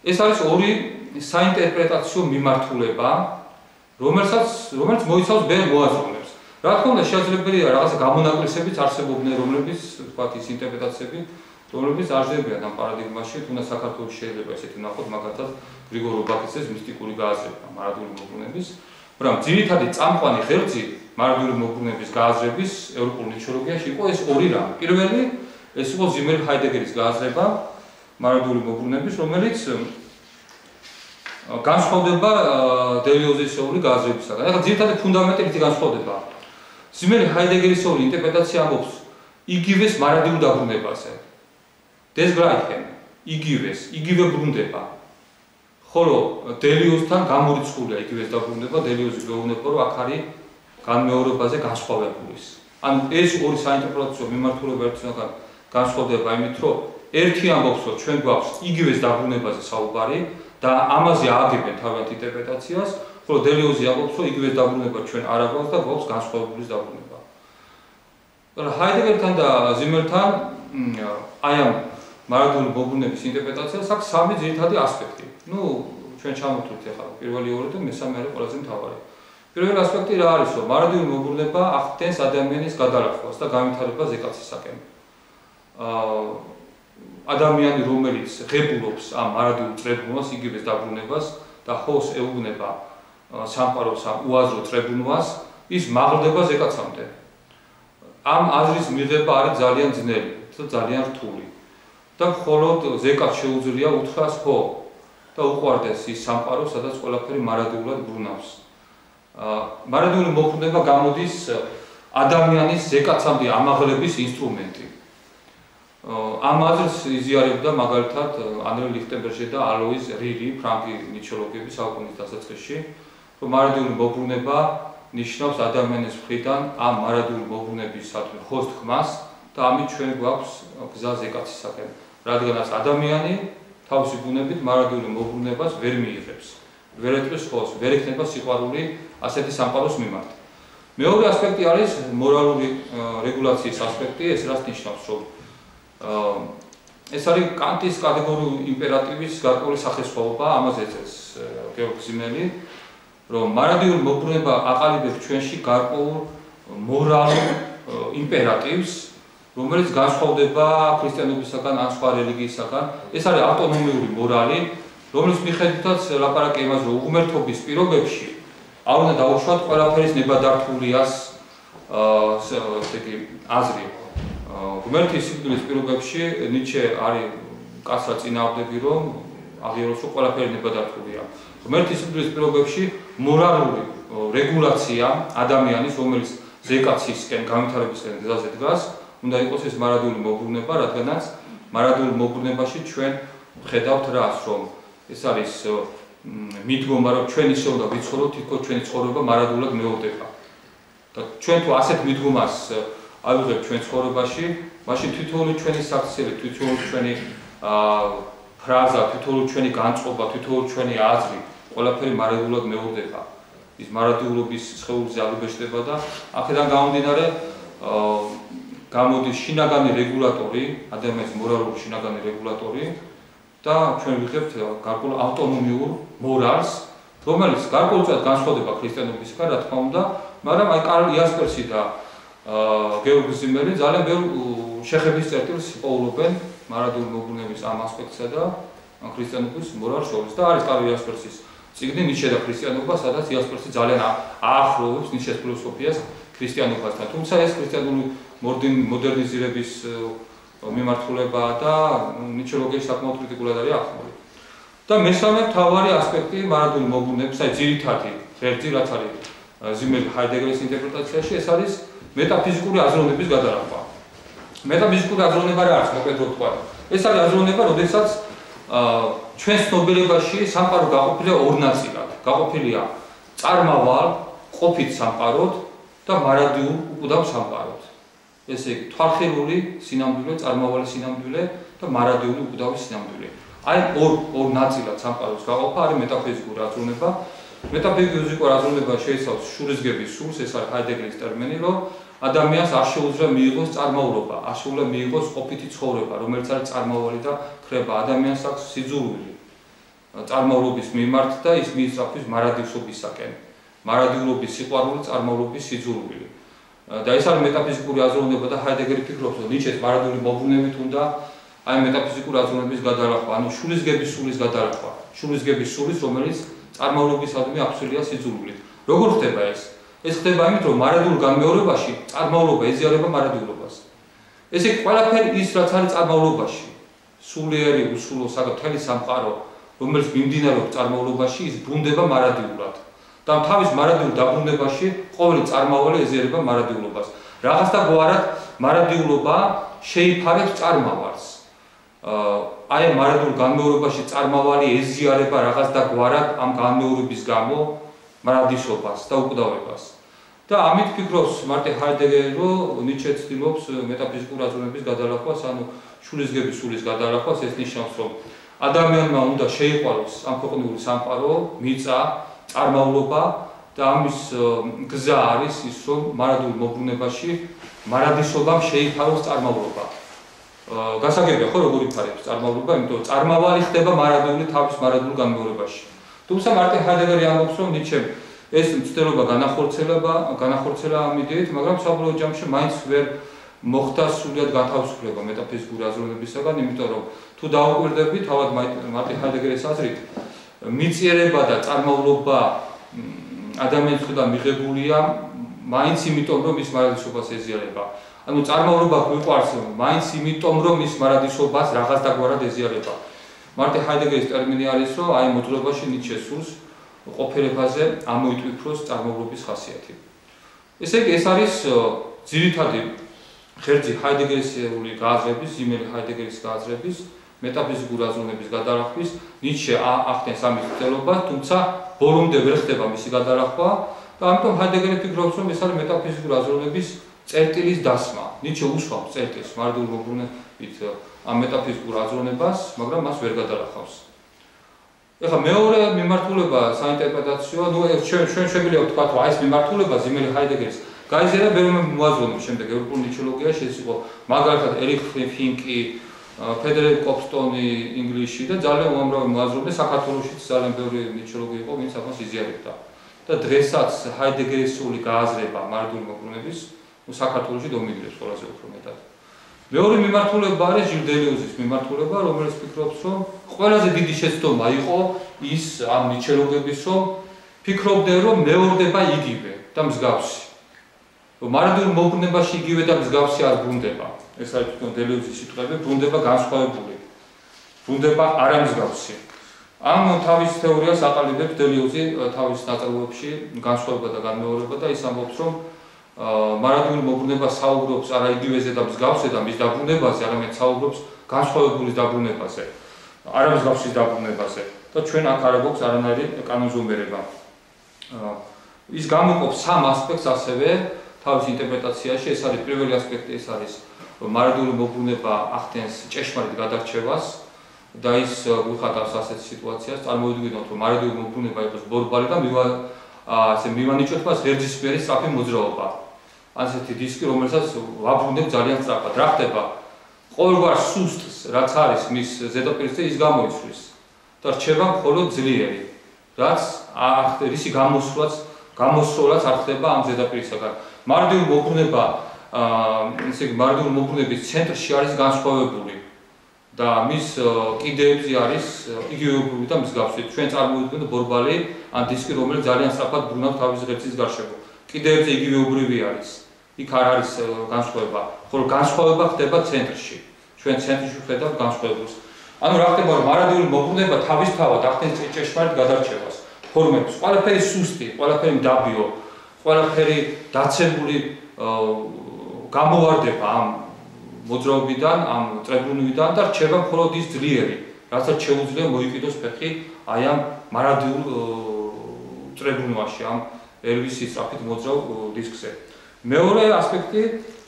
ეს არის ორი საინტერპრეტაციო მიმართულება, რომელიც მოიცავს ბევრ მოაზროვნებს. რა თქმა უნდა, შესაძლებელია რაღაცა გამონაკლისებიც არსებობდნენ, რომლებიც, ვთქვათ, ის ინტერპრეტაციები, რომლებიც არსებობენ ამ პარადიგმაში, თუნდაც საქართველოს შეიძლება ესეთი ვნახოთ, მაგალითად, გრიგორ ობაქიძეს მისტიკური გააზრება მარადიული მოbrunების, მაგრამ ძირითადი წამყვანი ღერძი მარადიული მოbrunების გააზრების ევროპულ ნიჩოლოგიაში იყო ეს ორი რამ. პირველი, ეს იყო ზიმერ-ჰაიდეგერის გააზრება მარადიული მოbrunების, რომელიც განსხვავდება დელიოზისეული გააზრებისაგან. ეხლა ძირითადი ფუნდამენტი რითი განსხვავდება? ზიმერ-ჰაიდეგერისეული ინტერპრეტაცია ამბობს იგივეს მარადიულ დაბრუნებაზე. desgleichen, იგივე ბრუნდება. ხოლო დელიოზთან გამორიცხულია იგივეს დაბრუნება, დელიოზი გვეუბნება, რომ აქ არის განმეორებაზე განსხვავებულის. ანუ ეს ორი საინტერპრეტაციო მიმართულება ერთმანეთთან განსხვავდება იმით, რომ ერთი ამბობს, რომ ჩვენ გვაქვს იგივეს დაბრუნებაზე საუბარი და ამაზე ააგებენ თავიანთ ინტერპრეტაციას, ხოლო დელიოზი ამბობს, რომ იგივეს დაბრუნება ჩვენ არ აგვაქვს და გვაქვს განსხვავებულის დაბრუნება. ჰაიდეგერთან და ზიმელთან აი ამ მარადიული მოbrunების ინტერპრეტაციას აქვს სამი ძირითადი ასპექტი. ჩვენ ჩამოვთვლით ახლა პირველი ორი და მესამე არის ყველაზე მთავარი. პირველი ასპექტი რა არის, რომ მარადიული მოbrunება ახდენს ადამიანის გადალახვას და განვითარებას ზეკაცისაკენ. ადამიანი, რომელიც ღებულობს ამ მარადიულ წრებულობას, იგივე დაბრუნებას და ხოს ეუბნება სამყაროს ამ უაზრო წრებულობას, ის მაღლდება ზეკაცამდე. ამ აზრის მიღება არის ძალიან ძნელი და ძალიან რთული. და მხოლოდ ზეკაც შეუძლია უთხრას ხო და უყვარდეს ის სამყარო, სადაც ყველაფერი მარადიულად ბრუნავს. მარადიული მოbrunება გამოდის ადამიანის ზეკაცამდე ამაღლების ინსტრუმენტი. ამ აზრს იზიარებდა მაგალითად ანრი ლიხტენბერგი და ალოიზ რირი, ფრანგი ნიჩოლოგების საუკუნის დასაწყისში, რომ მარადიული მოbrunება ნიშნავს ადამიანის მხრიდან ამ მარადიული მოbrunების ხოს თქმას და ამით ჩვენ გვაქვს გზა ზეკაცისაკენ. რადგანაც ადამიანი თავისი ბუნებით მარადიული მოbrunებას ვერ მიიღებს, ვერ ეტყვის ხოს, ვერ ექნება სიყვარული ასეთი სამყაროს მიმართ. მეორე ასპექტი არის მორალური რეგულაციის ასპექტი, ეს რას ნიშნავს, რომ ეს არის კანტის კატეგორიული იმპერატივის გარკვეული სახესხვაობა, ამაზე ეწევს გეორგ ზიმელი, რომ მარადიული მოbrunება აყალიბებს ჩვენში გარკვეულ მორალურ იმპერატივს, რომელიც განსხვავდება ქრისტიანობისაგან ან სხვა რელიგიისაგან. ეს არის ავტონომიური მორალი, რომლის მიხედვითაც ლაპარაკი იმაზე, რომ უღმერთობის პირობებში არ უნდა დაუშვათ ყველაფერის ნებადართულიას აზრი. ღმერთის სიკვდილის პირობებში ნიჩე არის კაცრად წინააღმდეგი, რომ აღიაროს, რომ ყველაფერი ნებადართულია. ღმერთის სიკვდილის პირობებში მორალური რეგულაცია ადამიანის, რომელიც ზეკაცისკენ, განვითარებისკენ გზაზე დგას, უნდა იყოს ეს მარადიული მოbrunება, რადგანაც მარადიულ მოbrunებაში ჩვენ ვხედავთ რას, რომ ეს არის მიდგომა, რომ ჩვენ ისე უნდა ვიცხოვროთ, თითქოს ჩვენი ცხოვრება მარადულად მეორდება. და ჩვენ თუ ასეთ მიდგომას ავიღებთ ჩვენ ცხოვრებაში, მაშინ თითოეული ჩვენი საქციელი, თითოეული ჩვენი ფრაზა, თითოეული ჩვენი განწყობა, თითოეული ჩვენი აზრი, ყველაფერი მარადულად მეორდება. ის მარადიულობის სხეულზე აღიბეჭდება და აქედან გამომდინარე გამოდის შინაგანი რეგულატორი, ადამიანის მორალური შინაგანი რეგულატორი და ჩვენ ვიღებთ გარკვეულ ავტონომიურ მორალს, რომელიც გარკვეულწილად განსხვავდება ქრისტიანობისგან, რა თქმა უნდა, მაგრამ აი კარლ იასპერსი და გეორგ ზიმელი ძალიან ბევრ შეხების წერტილს პოულობენ მარადიული მოbrunების ამ ასპექტსა და ქრისტიანობის მორალს შორის. და არის კარლ იასპერსის წიგნი ნიჩე და ქრისტიანობა, სადაც იასპერსი ძალიან აახლოვებს ნიჩეს ფილოსოფიას ქრისტიანობასთან. თუმცა ეს ქრისტიანული მოდერნიზირების მიმართულება და ნიჩოლოგიის საკმაოდ კრიტიკულად არის აღქმული. და მესამე მთავარი ასპექტი მარადიული მოbrunების, აი ძირითადი ღერძი, რაც არის ზიმელი ჰაიდეგერის ინტერპრეტაციაში, ეს არის მეტაფიზიკური აზროვნების გადალახვა. მეტაფიზიკური აზროვნება რა არის, მოკლედ ვთქვა. ეს არის აზროვნება, როდესაც ჩვენს ცნობილებაში სამყარო გაყოფილია ორ ნაწილად. გაყოფილია წარმავალ, ყოფით სამყაროდ და მარადიულ უკვდავ სამყაროდ. ესე იგი, თვალხილული სინამდვილე, წარმავალი სინამდვილე და მარადიული უკვდავი სინამდვილე. აი ორ ნაწილად სამყაროს გაყოფა არის მეტაფიზიკური აზროვნება. მეტაფიზიკური აზროვნება შეიცავს შურისგების სულს, ეს არის ჰაიდეგერის ტერმინი, რომ ადამიანს არ შეუძლია მიიღოს წარმაულობა, არ შეუძლია მიიღოს ყოფითი ცხოვრება, რომელიც არის წარმავალი და ხრება. ადამიანს აქვს სიძულვილი წარმაულობის მიმართ და ის მიისწრაფვის მარადივსობისაკენ. მარადიულობის სიყვარული, წარმაულობის სიძულვილი. და ეს არის მეტაფიზიკური აზროვნება და ჰაიდეგერი ფიქრობს, რომ ნიჩეს მარადიული მოbrunებით უნდა აი მეტაფიზიკური აზროვნების გადალახვა, ანუ შურისგების სულის გადალახვა. შურისგების სულის, რომელიც წარმაულობისადმი აფსულია სიძულვილით. როგორ ხდება ეს? ეს ხდება იმით, რომ მარადიულ განმეორებაში წარმაულობა ეზიარება მარადიულობას. ესე იგი, ყველაფერი ის, რაც არის წარმაულობაში, სულიერი, უსულო, მთელი სამყარო, რომელიც მიმდინარეობს წარმაულობაში, ის ბრუნდება მარადიულად. და თავის მარადიულ დაბრუნებაში ყოველი წარმავალი ეზიარება მარადიულობას. რაღაცა გვარად მარადიულობა შეიფარებს წარმავალს. აი მარადიულ განმეორებაში წარმავალი ეზიარება რაღაცა გვარად ამ განმეორების გამო მარადისობას და უკვდავებას. და ამით ფიქრობს მარტინ ჰაიდეგერი, რომ ნიჩე ცდილობს მეტაფიზიკური აზროვნების გადალახვას, ანუ შურისგების სულის გადალახვას. ეს ნიშნავს, რომ ადამიანმა უნდა შეიყვაროს ამ ქვეყნიური სამყარო, მიწა, წარმაულობა და ამის გზა არის ის, რომ მარადიულ მოbrunებაში მარადისობამ შეიფაროს წარმავლობა. გასაგებია ხო როგორ იფარებს წარმავლობა, იმიტომ წარმავალი ხდება მარადიული თავის მარადულ განმეორებაში. თუმცა მარტინ ჰაიდეგერი ამბობს, რომ ნიჩემ ეს მცდელობა განახორციელა ამ იდეით, მაგრამ საბოლოო ჯამში მაინც ვერ მოხდა სრულად გათავისუფლება მეტაფიზიკური აზროვნებისაგან, იმიტომ რომ თუ დაუკვირდებით, თავად მარტინ ჰაიდეგერის აზრით, მიწიერება და წარმავლობა ადამიანის მხრიდან მიღებულია მაინც იმიტომ, რომ ის მარადისობას ეზიარება. ანუ წარმავლობა გვიყვარს მაინც იმიტომ, რომ ის მარადისობას რაღაცდაგვარად ეზიარება. მარტინ ჰაიდეგერის ტერმინი არის, რომ აი მოძღვრებაში ნიჩე სურს ყოფერებაზე ამოიტვიფროს წარმავლობის ხასიათი. ესე იგი, ეს არის ძირითადი ღერძი ჰაიდეგერისეული გააზრების, ზიმერი ჰაიდეგერის გააზრების, მეტაფიზიკური აზროვნების გადალახვის, ნიჩე ახდენს ამის მცდელობას, თუმცა ბოლომდე ვერ ხდება მისი გადალახვა და ამიტომ ჰაიდეგერი ფიქრობს, რომ ეს არის მეტაფიზიკური აზროვნების წერტილის დასმა. ნიჩე უსვამს წერტილს მარადიული მობრუნებით ამ მეტაფიზიკურ აზროვნებას, მაგრამ მას ვერ გადალახავს. ეხლა მეორე მიმართულება საინტერპრეტაციო, ნუ ჩვენ შეგვიძლია ვთქვათ, რომ ეს მიმართულება ზიმერი ჰაიდეგერის გაიზარდა ბევრი მოაზროვნების შემდეგ ევროპულ ნიჩოლოგიაში, ეს იყო მაგალითად ერიხ ფინკი, ფედერიკ კოპსტონი ინგლისში და ძალიან უამრავი მოაზროვნე საქართველოშიც ძალიან ბევრი ნიჩოლოგი იყო, ვინც ამას იზიარებდა. და დღესაც ჰაიდეგერისული გააზრება მარადიული მოbrunების საქართველოში დომინირებს ყველაზე უფრო მეტად. მეორე მიმართულება არის ჟილ დელიოზის მიმართულება, რომელიც ფიქრობს, რომ ყველაზე დიდი შეცდომა იყო ის ამ ნიჩოლოგების, რომ ფიქრობდნენ, რომ მეორდება იგივე და მსგავსი. რომ მარადიულ მოbrunებაში იგივე და მსგავსი არ ბრუნდება. ეს არის თვითონ დელიოზის სიტყვები, ბრუნდება განსხვავებული. ბრუნდება არამსგავსი. ამ თავის თეორიას აყალიბებს დელიოზი თავის ნაწარმოებში განსხვავება და განმეორება და ის ამბობს, რომ მარადიული მოbrunება საუბრობს არა იგივეზე და მსგავსზე და მის დაბრუნებაზე, არამედ საუბრობს განსხვავებულის დაბრუნებაზე, არამსგავსის დაბრუნებაზე და ჩვენ აქ არ გვაქვს არანაირი კანონზომიერება. ის გამოყოფს სამ ასპექტს ასევე თავის ინტერპრეტაციაში. ეს არის პირველი ასპექტი, ეს არის რომ მარადიული მოbrunება ახდენს ჭეშმარიტ გადარჩევას და ის გვიხატავს ასეთ სიტუაციას, წარმოვიდგინოთ, რომ მარადიული მოbrunება იყოს ბორბალი და მივანიჭოთ მას ღერძისფერი სწრაფი მოძრაობა. ასეთი დისკი, რომელსაც ვაბრუნებ ძალიან სწრაფად. რა ხდება? ყოველგვარ სუსტს, რაც არის მის ზედაპირზე, ის გამოიცვლის და რჩება მხოლოდ ძლიერი, რაც რისი გამოსვლაც არ ხდება ამ ზედაპირისაგან. მარადიული მოbrunება, ესე იგი, მარადიული მოbrunების ცენტრში არის განსხვავებული და მის კიდეებზე არის იგივეობრივი და მსგავსი. ჩვენ წარმოვიდგინოთ ბორბალი ან დისკი, რომელიც ძალიან სწრაფად ბრუნავს თავის ღერძის გარშემო. კიდეებზე იგივეობრივი არის. იქ არ არის განსხვავება, ხოლო განსხვავება ხდება ცენტრში. ჩვენ ცენტრში ვხედავთ განსხვავებას. ანუ რა ხდება, რომ მარადიული მოbrunება თავისთავად ახდენს ჭეშმარიტ გადარჩევას. ფორმებს, ყველაფერი სუსტი, ყველაფერი მდაბიო, ყველაფერი დაცემული გამოვარდება ამ მოძრაობიდან, ამ წრებრუნვიდან და რჩება მხოლოდ ის ძლიერი, რასაც შეუძლია მოიყიდოს ფეხი აი ამ მარადიულ წრებრუნვაში, ამ ერვისის სწრაფით მოძრავ დისკზე. მეორე ასპექტი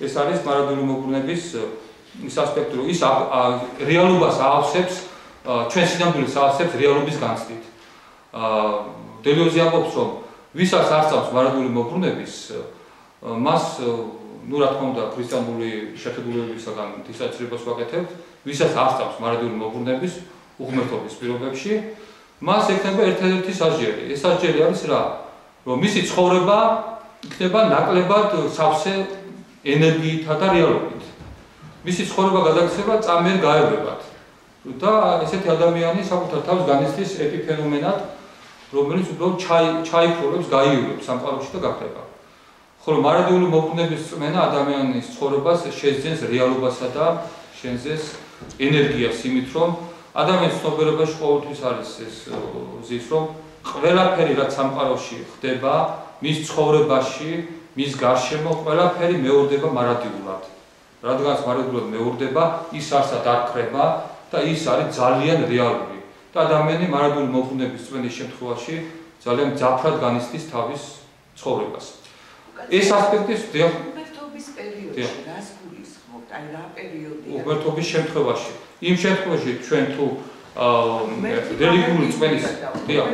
ეს არის მარადიული მოbrunების ის ასპექტი, რომ ის რეალობას აავსებს, ჩვენ სინამდვილეს აავსებს რეალობის განცდით. დელიოზი ამბობს, რომ ვისაც არ სწავს მარადიული მოbrunების, მას ნუ რა თქმა უნდა ქრისტიანული შეხედულებისაგან დისაცრებას ვაკეთებთ, ვისაც არ სწავს მარადიული მოbrunების უღმრთობის პირობებში, მას ექნება ერთ-ერთი სასჯელი. ეს სასჯელი არის რა? რომ მისი ცხოვრება იქნება ნაკლებად სავსე ენერგიითა და რეალობით. მისი ცხოვრება გადაგცემა წამიერ გაერბებად. და ესეთი ადამიანი საკუთარ თავს განიცდის ეპიფენომენად, რომელიც უბრალოდ ჩაიქროლებს, გაიურებს სამყაროში და გახდება. ხოლო მარადიული მოbrunების წმენა ადამიანის ცხოვრებას შეძენს რეალობასა და შეძენს ენერგიას იმით, რომ ადამიანის ცნობიერებაში ყოველთვის არის ეს ზის, რომ ყველაფერი რაც სამყაროში ხდება, მის ცხოვრებაში, მის გარშემო ყველაფერი მეორდება მარადიულად. რადგანაც მარადიულად მეორდება, ის არსად არ ქრება და ის არის ძალიან რეალური. და ადამიანი მარადიული მოbrunების წმენის შემთხვევაში ძალიან მძაფრად განიცდის თავის ცხოვრებას. ეს ასპექტი უღმრთობის პერიოდში რას გულისხმობთ? აი რა პერიოდია? უღმრთობის შემთხვევაში. იმ შემთხვევაში ჩვენ თუ რელიგიური წმენის,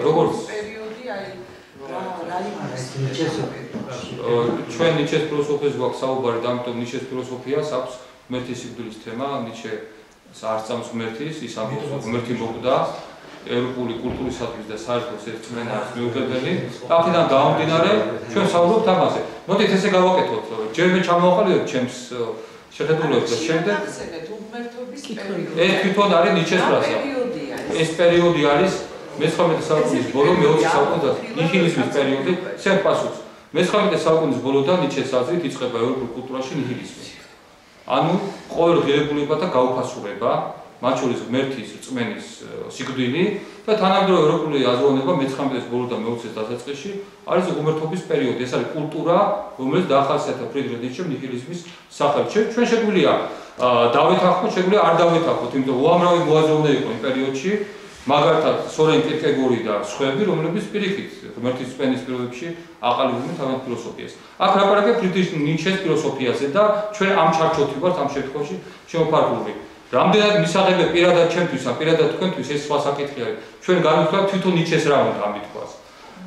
როგორც პერიოდი აი ჩვენ ნიჩეს ფილოსოფიას გვაქვს საუბარი, ამიტომ ნიჩეს ფილოსოფიას აქვს ღმერთის სიკვდილის თემა, ნიჩე არ წამს ღმერთის, ის ამბობს, ღმერთი მოკვდა ევროპული კულტურისათვის და საერთოდ ერთმანეთს არის მიუღებელი. აქედან გამომდინარე, ჩვენ საუბრობთ ამაზე. მოდით ესე გავაკეთოთ, ჯერ მე ჩამოვაყალიბებ ჩემს შეხედულებს და შემდეგ ეს თვითონ არის ნიჩეს ფრაზა. ეს პერიოდი არის მე-19 საუკუნის ბოლო, მე-20 საუკუნის ნიჰილიზმის პერიოდი, სენ პასუხს. მე-19 საუკუნის ბოლოდან ნიჩეს აზრით იწყება ევროპულ კულტურაში ნიჰილიზმი. ანუ ყოველ ღირებულებათა გაუფასურება, მათ შორის ღმერთის რწმენის სიკვდილი და თანამედროვე ევროპული აზროვნება მე-19 ბოლოდან მე-20 დასაწყისში არის ღმერთობის პერიოდი. ეს არის კულტურა, რომელიც დაახასიათა ფრიდრიხ ნიშემ ნიჰილიზმის სახელით. ჩვენ შეგვიძლია დავითახოთ, შეგვიძლია არ დავითახოთ, იმიტომ რომ უამრავი მოაზროვნე იყო იმ პერიოდში, მაგალითად სორენ კირკეგორი და სხვები, რომლებიც პირიქით ღმერთის რწმენის პირობებში აყალიბებდნენ თავიანთ ფილოსოფიას. აქ ლაპარაკია ფრიდრიხ ნიშეს ფილოსოფიაზე და ჩვენ ამ ჩარჩოთი ვართ ამ შემთხვევაში შემოფარგლული. რამდენად მისაღებია პირადად ჩემთვის, ან პირადად თქვენთვის ეს სხვა საკითხი არის. ჩვენ განვიხილავთ თვითონ ნიჩეს რა უნდა ამით თქვას.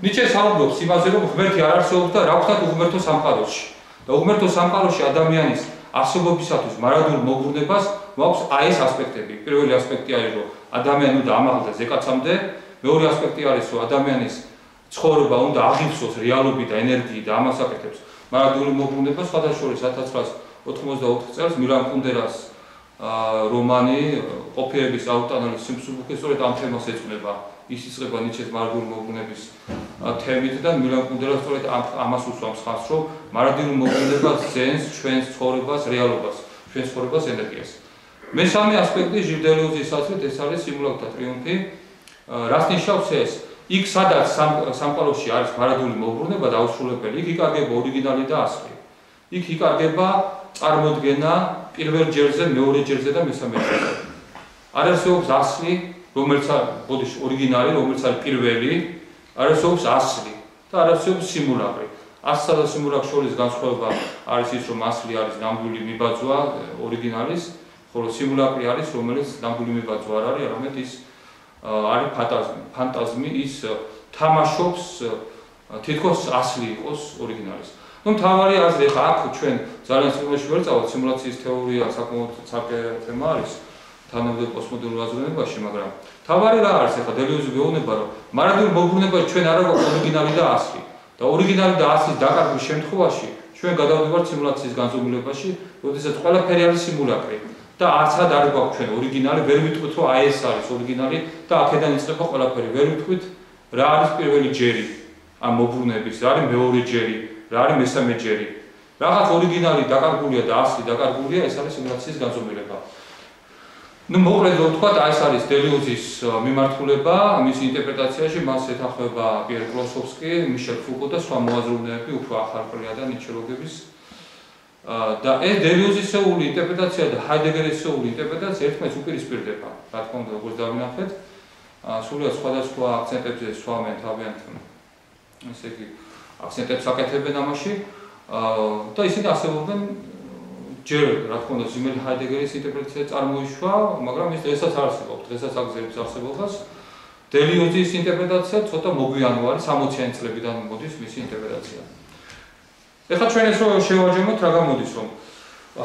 ნიჩე საუბრობს იმაზე, რომ ღმერთი არ არსებობს და რა ვქნათ უღმერთო სამყაროში. და უღმერთო სამყაროში ადამიანის არსებობისათვის მარადულ მოგვრუნებას მაქვს აი ეს ასპექტები. პირველი ასპექტი არის, რომ ადამიანი უნდა ამაღლდეს ზეკაცამდე, მეორე ასპექტი არის, რომ ადამიანის ცხოვრება უნდა აღივსოს რეალობი და ენერგიით და ამას აკეთებს მარადული მოგვრუნება. სხვადასხვა 1984 წელს მილან კუნდერას რომანი ყოფიერების აუტანალის სიმსუბუქე სწორედ ამ თემას ეძღვნება. ის იწყება ნიჩეს მარადული მოგვრუნების თემით და მილან კუნდერა სწორედ ამას უსვამს ხაზს, რომ მარადული მოგვრუნება ზენს ჩვენს ცხოვრებას, რეალობას, ჩვენს ცხოვრებას, ენერგიას. მესამე ასპექტი ჟილ დელიოზის აზრით ეს არის სიმულაკრთა ტრიუმფი. რას ნიშნავს ეს? იქ სადაც სამყაროში არის მარადული მოგვრუნება დაუსრულებელი, იქ იკარგება ორიგინალი და ასლი. იქ იკარგება წარმოდგენა პირველ ჯერზე, მეორე ჯერზე და მესამე ჯერზე. არ არსებობს ასლი, რომელიც არის ორიგინალი, რომელიც არის პირველი, არ არსებობს ასლი და არ არსებობს სიმულაკრი. ასლსა და სიმულაკრს შორის განსხვავება არის ის, რომ ასლი არის ნამდვილი მიბაძვა ორიგინალის, ხოლო სიმულაკრი არის, რომელიც ნამდვილი მიბაძვა არ არის, არამედ ის არის ფანტაზმი, ის თამაშობს თითქოს ასლი იყოს ორიგინალის. Ну, მთავარი აზრი ხა აქ ჩვენ ძალიან სიმულაში ვერ წავთ, სიმულაციის თეორია საკმაოდ ცალკე თემა არის თანამედროვე პოსტმოდერნულ აზროვნებაში, მაგრამ მთავარი რა არის ხა დელიოზი მეუბნება, რომ მარადული მოგვრუნება ჩვენ არ აქვს ორიგინალი და ასლი. და ორიგინალი და ასლის დაკარგვის შემთხვევაში ჩვენ გადავდივართ სიმულაციის განზომილებაში, როდესაც ყველაფერი არის სიმულაკრი და არცად არ გვაქვს ჩვენ ორიგინალი, ვერ ვიტყვით, რომ აი ეს არის ორიგინალი და აქედან იწყება ყველაფერი. ვერ ვიტყვით, რა არის პირველი ჯერი ამ მოგვრუნების, რა არის მეორე ჯერი. რა არის მესამე ჯერი. რაღაც ორიგინალი დაკარგულია და ასლი დაკარგულია, ეს არის სიმულაციის განზომილება. Ну, მოკლედ რომ ვთქვა, ეს არის დელიოზის მიმართულება, მისი ინტერპრეტაციაში მას ეთანხმება პიერ კლოსოვსკი, მიშელ ფუკო და სხვა მოაზროვნეები, უფრო ახალყრია და ნიჩელოგების. და ეს დელიოზისეული ინტერპრეტაცია და ჰაიდეგერისეული ინტერპრეტაცია ერთმანეთს უპირისპირდება. რა თქმა უნდა, როგორც დავინახეთ, სრულიად სხვადასხვა აქცენტებზე სვამენ თავიანთ ესე იგი აქცენტებს აკეთებენ ამაში და ისინი არსებობენ ჯერ რა თქმა უნდა ზიმელი ჰაიდეგერის ინტერპრეტაცია წარმოიშვა, მაგრამ ის დღესაც არსებობს, დღესაც აგზელებს არსებობას. დელიოზის ინტერპრეტაცია ცოტა მოგვიანო არის, 60-იანი წლებიდან მოდის მისი ინტერპრეტაცია. ეხლა ჩვენ ეს რო შევაჯამოთ, რა გამოდის, რომ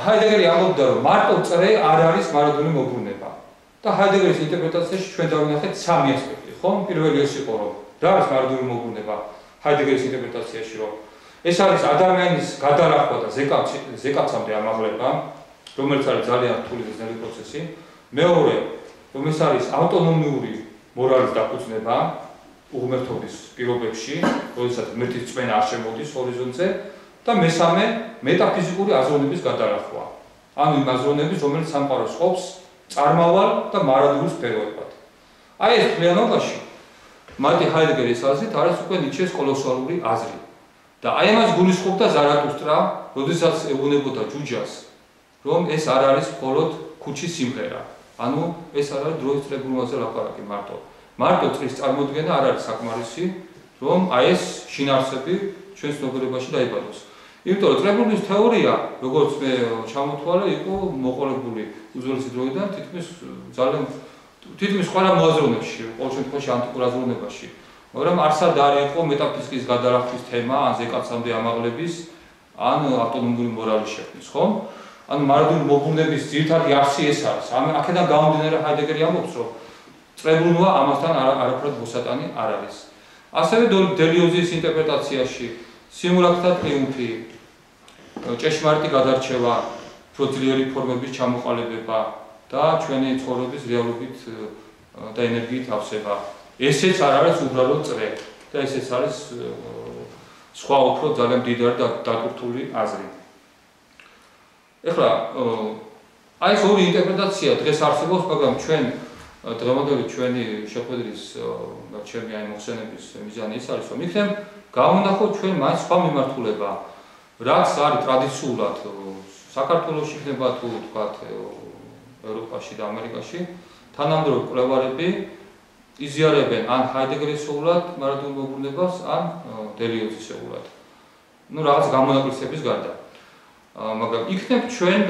ჰაიდეგერი ამბობდა, რომ მარტო წრე არ არის მარადული მოგვრუნება. და ჰაიდეგერის ინტერპრეტაციაში ჩვენ დავინახეთ სამი ასპექტი, ხო? პირველი ეს იყო, რომ რა არის მარადული მოგვრუნება ჰაიდეგერის ინტერპრეტაციაში, რომ ეს არის ადამიანის გადალახვა და ზეკაცამდე ამაღლება, რომელიც არის ძალიან რთული და ძნელი პროცესი. მეორე, რომ ეს არის ავტონომიური მორალის დაფუძნება უღმერთობის პირობებში, როდესაც ღმერთის რწმენა არ შემოდის ჰორიზონტზე და მესამე, მეტაფიზიკური აზროვნების გადალახვა. ანუ იმ აზროვნების, რომელიც სამყაროს ყოფს წარმავალ და მარადულ სფეროებად. აი ეს მთლიანობაში მარტი ჰაიდეგერის აზრით არის უკვე ნიჩეს კოლოსალური აზრი. და აი ამას გულისხმობდა ზარათუსტრა, როდესაც ეუბნებოდა ჯუჯას, რომ ეს არ არის მხოლოდ ქუჩის სიმღერა. ანუ ეს არ არის დროის წრებრუნვაზე ლაპარაკი მარტო. მარტო წრის წარმოდგენა არ არის საკმარისი, რომ აი ეს შინაარსები ჩვენ ცნობიერებაში დაიბადოს. იმიტომ რომ წრებრუნვის თეორია, როგორც მე ჩამოთვალე, იყო მოყოლებული უძველესი დროიდან თითქმის ყველა მოაზროვნებაში, ყოველ შემთხვევაში ანტიკურ აზროვნებაში, მაგრამ არსად არ იყო მეტაფიზიკის გადალახვის თემა, ან ზეკაცამდე ამაღლების, ან ავტონომიური მორალის შექმნის, ხო? ანუ მარადული მობრუნების ძირითადი არსი ეს არის. აქედან გამომდინარე ჰაიდეგერი ამბობს, რომ წრებრუნვა ამასთან არაფრად მოსატანი არ არის. ასევე დელიოზის ინტერპრეტაციაში სიმულაკრთა ტრიუმფი, ჭეშმარიტი გადარჩევა, პროძლიერი ფორმების ჩამოყალიბება და ჩვენი ცხოვრების რეალობით და ენერგიით ავსება. ესეც არ არის უბრალოდ წრე და ესეც არის სხვა უფრო ძალიან მდიდარი და დაკურთული აზრი. ეხლა აი ეს ორი ინტერპრეტაცია დღეს არსებობს, მაგრამ ჩვენ დღევანდელი ჩვენი შეხვედრის ჩემი აი მოხსენების მიზანი ის არის, რომ იქნებ გავუნახოთ ჩვენ მაინც სხვა მიმართულება, რაც არის ტრადიციულად საქართველოში იქნება თუ თქვათ ევროპაში და ამერიკაში, თანამედროვე კვლევარები იზიარებენ ან ჰაიდეგერისეულად მარადულ მოbrunებას, ან დელიოზისეულად. ნუ რაღაც გამონაკლისების გარდა. მაგრამ იქნებ ჩვენ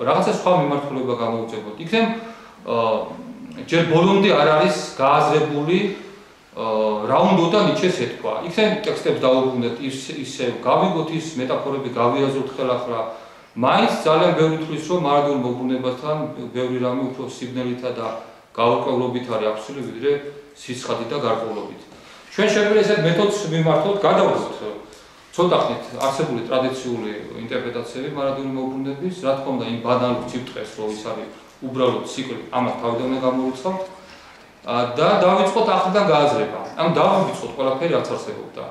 რაღაცა სხვა მიმართულება გამოვუწევოთ. იქნებ ჯერ ბოლომდე არ არის გააზრებული რა უნდა ნიჩეს ეთქვა. იქნებ ტექსტებს დავუბრუნდეთ ისე გავიგოთ ის მეტაფორები გავიაზროთ ხელახლა. მაინც ძალიან ბევრი თვლის რომ მარადულ მოbrunებასთან ბევრი რამე უფრო სიბნელითა და გაურკვევლობით არის აფსული ვიდრე სიცხადით და გარკვევლობით. ჩვენ შეგვიძლია ესეთ მეთოდს მიმართოთ, გადავღოთ ცოტა ხნით არსებული ტრადიციული ინტერპრეტაციები მარადული მოbrunების, რა თქმა უნდა იმ ბანალურ ციფრებს რო ის არის უბრალოდ ციკლი, ამას თავიდანვე გამოვიწყოთ და დავიწყოთ ახლიდან გააზრება. ანუ დავიწყოთ ყველაფერი რაც არსებობდა.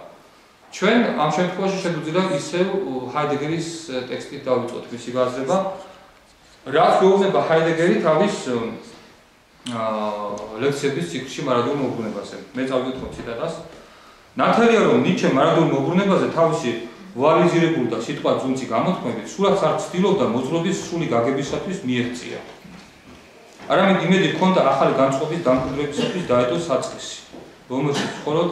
ჩვენ ამ შემთხვევაში შეგვიძლია ისევ ჰაიდეგერის ტექსტით დავიწყოთ მისი გააზრება, რაც გვეუბნება ჰაიდეგერი თავის ლექციების ციკლში მარადულ მოbrunებაზე. მე წავიდეთ ხო ციტატას. ნათელია რომ ნიჩე მარადულ მოbrunებაზე თავისი ვალიზირებული და სიტყვა ძუნწი გამოთქმებით სულაც არ ცდილობდა მოძღვრების სრული გაგებისათვის მიეღწია. არამედ იმედი ჰქონდა ახალი განწყობის დამკვიდრებისათვის დაედო საწყისი, რომელშიც მხოლოდ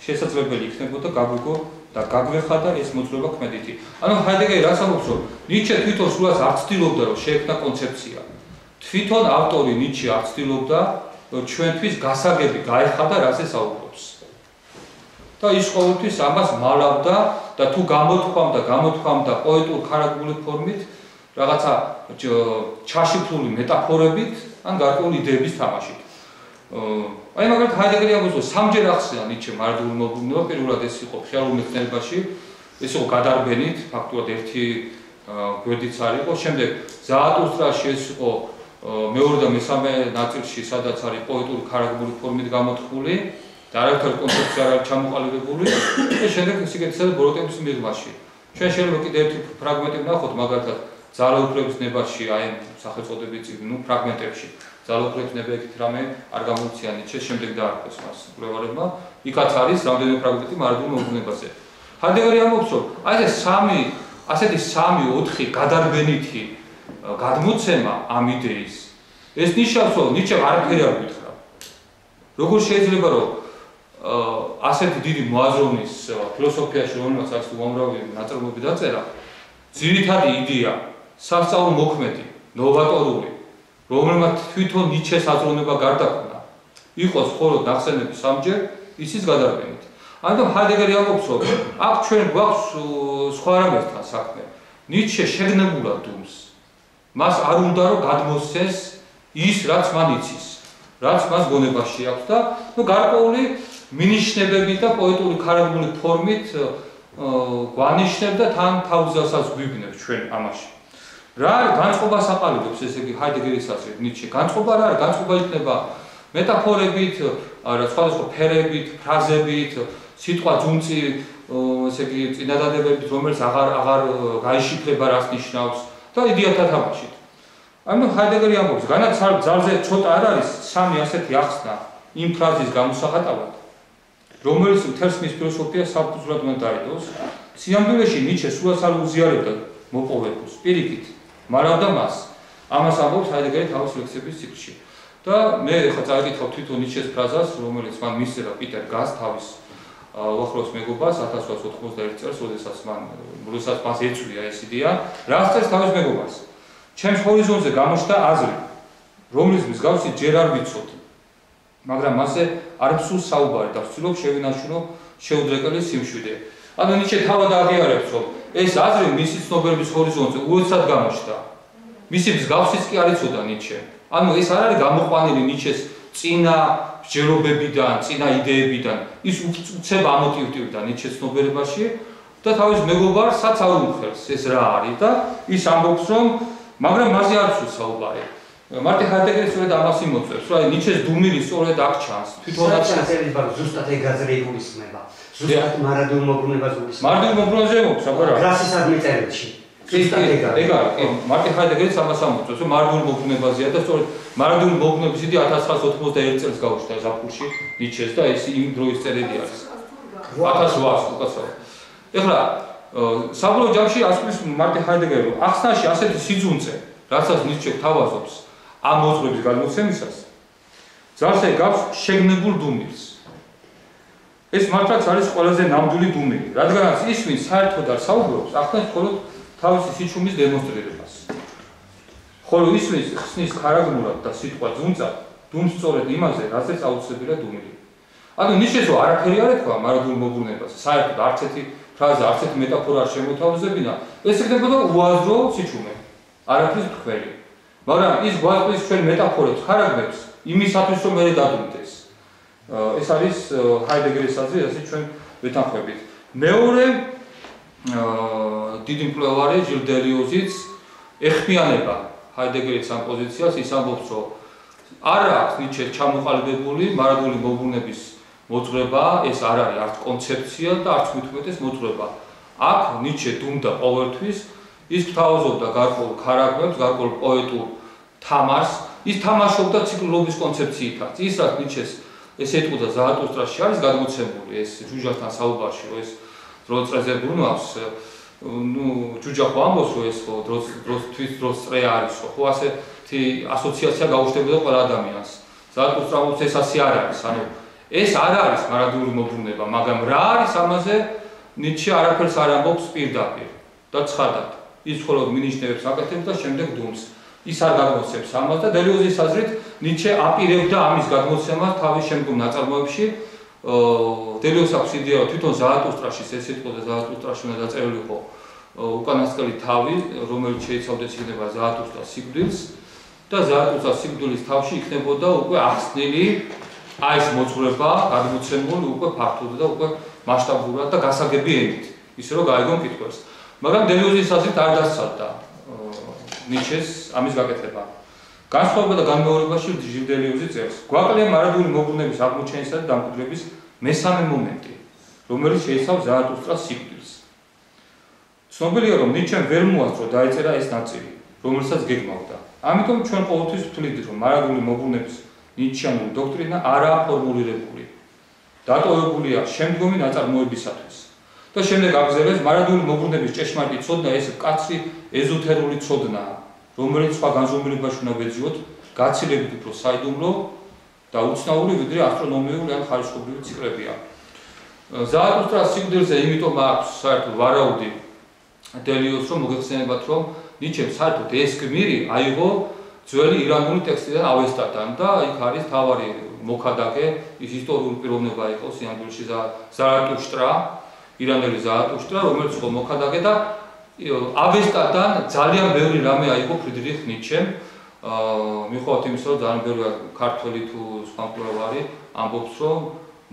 შესაძლებელი იქნებოდა გაგვიგო და გაგვეხადა ეს მოძღვრება ქმედითი. ანუ ჰაიდეგერი რაც ამბობს, რომ ნიჩე თვითონ სულაც არ ცდილობდა რომ შეექმნა კონცეფცია. თვითონ ავტორი ნიჩე არ ცდილობდა რომ ჩვენთვის გასაგები გაეხადა რაც ეს აუბრობს. და ის ყოველთვის ამას მალავდა და თუ გამოთქვამდა პოეტურ ხარაგული ფორმით, რაღაცა ჩაშიფრული მეტაფორებით, ან გარკვეული იდეების თამაშით. აი მაგალითად ჰაიდეგერი ამბობს, რომ სამჯერ ახსნა ნიჩე მარადული მოbrunება, პირველად ეს იყო ხიალურ მეცნიერებაში, ეს იყო გადარბენით, ფაქტურად ერთი გვერდიც არ იყო, შემდეგ ზაატუსტრაში ეს იყო მეორე და მესამე ნაწილში, სადაც არის პოეტური ხარაგული ფორმით გამოთქმული და არავითარი კონცეფცია არ არის ჩამოყალიბებული და შემდეგ სიგეთისა და ბოროტების მიღმაში. ჩვენ შეიძლება კიდევ ერთი ფრაგმენტი ვნახოთ, მაგალითად ძალაუფლების ნებაში, აი სახელწოდებით ფრაგმენტებში. ძალაუფლების ნება ეგეთ რამე არ გამოუცია ნიჩეს, შემდეგ დაარქვეს მას კვლევარებმა. იქაც არის რამდენიმე ფრაგმენტი მარადულ მოbrunებაზე. ჰაიდეგერი ამბობს, რომ აი ეს ასეთი 3-4 გადარბენითი გადმოცემა ამ იდეის ეს ნიშნავს, რომ ნიჩემ არაფერი არ გითხრა. როგორ შეიძლება რომ ასეთი დიდი მოაზროვნის ფილოსოფიაში, რომელსაც აქვს უამრავი ნაწარმოები დაწერა, ძირითადი იდეა, სასწავლო მოქმედი, ნოვატორული, რომელმაც თვითონ ნიჩეს აზროვნება გარდაქმნა, იყოს მხოლოდ ნახსენები სამჯერ, ისის გადარბენით. ამიტომ ჰაიდეგერი ამბობს, რომ აქ ჩვენ გვაქვს სხვა რამესთან საქმე. ნიჩე შეგნებულად დუმს. მას არ უნდა რომ გადმოსცეს ის, რაც მან იცის, რაც მას გონებაში აქვს და გარკვეული მინიშნებებით და პოეტური ხარაგული ფორმით გვანიშნებ და თან თავზასაც გვიგნებ ჩვენ ამაში. რა განწყობას აყალიბებს ესე იგი ჰაიდეგერის აზრით ნიჩე? განწყობა რა არის? განწყობა იქნება მეტაფორებით, სხვადასხვა ფერებით, ფრაზებით, სიტყვა ძუნწი, ესე იგი წინადადებებით, რომელიც აღარ გაიშიფრება რას ნიშნავს და იდეათა თამაშით. ანუ ჰაიდეგერი ამბობს, განაც ძალზე ცოტა არ არის სამი ასეთი ახსნა იმ ფრაზის გამოსახატავად, რომელიც მთელს მის ფილოსოფიას საფუძვლად უნდა დაედოს. სიამბულეში ნიჩე სულაც არ უზიარებდა მოპოვებულს, პირიქით, მარავდა მას. ამას ამბობს ჰაიდეგერი თავის ლექციების ციკლში. და მე ხა წავიკითხავ თვითონ ნიჩეს ფრაზას, რომელიც მან მისცემა პიტერ გას თავის უახლოეს მეგობარს 1891 წელს, როდესაც მას ეწვია ეს იდეა, რას წერს თავის მეგობარს. ჩემს ჰორიზონტზე გამოჩნდა აზრი, რომლის მსგავსი ჯერ არ ვიცოდი. მაგრამ მასზე არ მსურს საუბარი და ვცდილობ შევინარჩუნო შეუდრეკელი სიმშვიდე. ანუ ნიჩე თავად აღიარებს, რომ ეს აზრი მისი ცნობიერების ჰორიზონტზე უეცრად გამოჩნდა. მისი მსგავსიც კი არ იცოდა ნიჩე. ანუ ეს არ არის გამოყვანილი ნიჩეს წინა მსჯელობებიდან, წინა იდეებიდან, ის უცებ ამოტივტივდა ნიჩეს ცნობიერებაში და თავის მეგობარსაც არ უმხელს ეს რა არის და ის ამბობს, რომ მაგრამ მასზე არ სულ საუბარი. მარტი ჰაიდეგერი სწორედ ამას იმოწევს, რომ ნიჩეს დუმილი სწორედ აქ ჩანს. თვითონაც ზუსტად ეგ აზრი იგულისხმება. ზუსტად მარადიულ მოbrunებას გულისხმება. მარადიულ მოbrunებაზე მოხს, აბარა. გრასისადმი წერილში. ზუსტად ეგ არის. მარტი ჰაიდეგერიც ამას ამოწევს, რომ მარადიულ მოbrunებაზეა და სწორედ მარადიულ მოbrunების იდეა 1991 წელს გაუჩნდა ზაფხულში ნიჩეს და ეს იმ დროის წერილი არის. 1800 უკაცრავად. ეხლა საბოლოო ჯამში ასწვრის მარტი ჰაიდეგერი, რომ ახსნაში ასეთი სიძუნწე, რასაც ნიჩე თავაზობს ამ მოძღვრების გადმოცემისას, ძალზე გავს შეგნებულ დუმილს. ეს მართლაც არის ყველაზე ნამდვილი დუმილი, რადგანაც ის, ვინც საერთოდ არ საუბრობს, ახდენს მხოლოდ თავისი სიჩუმის დემონსტრირებას. ხოლო ის, ვინც ხსნის ხარაგმულად და სიტყვა ძუნწად, დუმს სწორედ იმაზე, რაზეც აუცილებელია დუმილი. ანუ ნიშნეს, რომ არაფერი არ ეთქვა მარადიულ მოbrunებას, საერთოდ არც ერთი ფრაზა, არც ერთი მეტაფორა არ შემოთავაზებინა, ეს იქნებოდა უაზრო სიჩუმე, არაფრის თქველი. მაგრამ ის გვაწვის ჩვენ მეტაფორებს, ხარაგმებს იმისათვის, რომ მე დადუმდეს. ეს არის ჰაიდეგერის აზრი, ასე ჩვენ ვეთანხმებით. მეორე დიდი მკვლევარი ჟილ დელიოზიც ეხმიანება ჰაიდეგერის ამ პოზიციას, ის ამბობს, რომ არ აქვს ნიჩეს ჩამოყალიბებული მარადიული მოbrunების მოძღვრება, ეს არ არის არც კონცეფცია და არც მithumetes მოძღვრება. აქ ნიჩე დუმდა ყოველთვის, ის გთავაზობდა გარკვეულ ხარაგმებს, გარკვეულ პოეტურ თამარს, ის თამაშობდა ციკლობის კონცეფციითაც. ის რაც ნიჩეს ეს ეტყოდა ზარატუსტრაში არის გადმოცემული, ეს ჯუჯასთან საუბარში, რომ ეს დროწრეზე ბრუნავს, ჯუჯა ხო ამბობს, რომ ეს ხო დროს წრე არის, ხო ასეთი ასოციაცია გაუჩნდებოდა ყველა ადამიანს. ზარატუსტრა ამბობს, ეს ასე არ არის, ანუ ეს არ არის მარადიული მოbrunება, მაგრამ რა არის ამაზე ნიჩე არაფერს არ ამბობს პირდაპირ და ცხადად. ის მხოლოდ მინიშნებებს აკეთებს და შემდეგ დუმს. ის არ გადმოცემს ამას და დელიოზის აზრით ნიჩე აპირებდა ამის გადმოცემას თავის შემდგომ ნაწარმოებში. დელიოზს აქვს იდეა, რომ თვითონ ზარატუსტრაში ეს სიტყვა და ზარატუსტრაში უნდა დაწერილიყო უკანასკნელი თავი, რომელიც შეიცავდეს იქნება ზარატუსტრას სიკვდილს და ზარატუსტრას სიკვდილის თავში იქნებოდა უკვე ახსნილი აი ეს მოძღვრება გადმოცემული უკვე ფართოდ და უკვე მასშტაბურად და გასაგები ენით, ისე რომ გაიგონ კითხვებს. მაგრამ დელიოზის აზრით არ დასწავდა ნიჩეს ამის გაკეთება. განსხვავება და განმეორებაში ჟილ დელიოზი წერს: გვაკლია მარადიული მოbrunების აღმოჩენისა და დამკვიდრების მესამე მომენტი, რომელიც შეიცავს ზარატუსტრას სიკვდილს. ცნობილია, რომ ნიჩემ ვერ მოასწრო დაეწერა ეს ნაწილი, რომელსაც გეგმავდა. ამიტომ ჩვენ ყოველთვის ვთვლით, რომ მარადიული მოbrunების ნიჩიანური დოქტრინა არაა ფორმულირებული. დატოვებულია შემდგომი ნაწარმოებისათვის. და შემდეგ აგზელებს მარადიული მოbrunების ჭეშმარიტი ცოდნა ეს კაცრი ეზოთერული ცოდნაა, რომელიც სხვა განზომილებაში უნდა ვეძიოთ, გაცილებით უფრო საიდუმლო და უცნაური, ვიდრე ასტრონომიული ან ხარისხობრივი ციკლებია. ზარატუსტრას სიკვდილზე იმიტომ აქვს საერთოდ ვარაუდი დელიოზს, რომ მოგეხსენებათ, რომ ნიჩემ საერთოდ ეს გმირი აიღო ძველი ირანული ტექსტიდან ავესტათან და იქ არის თავარი მოქადაგე, ის ისტორიული პიროვნება იყო სინამდვილეში ზარატუშტრა, ირანელი ზარატუშტრა, რომელიც იყო მოქადაგე და ავესტათან ძალიან ბევრი რამე აიღო ფრიდრიხ ნიჩემ. მიუხედავად იმისა, რომ ძალიან ბევრი ქართველი თუ სხვა მკვლევარი ამბობს, რომ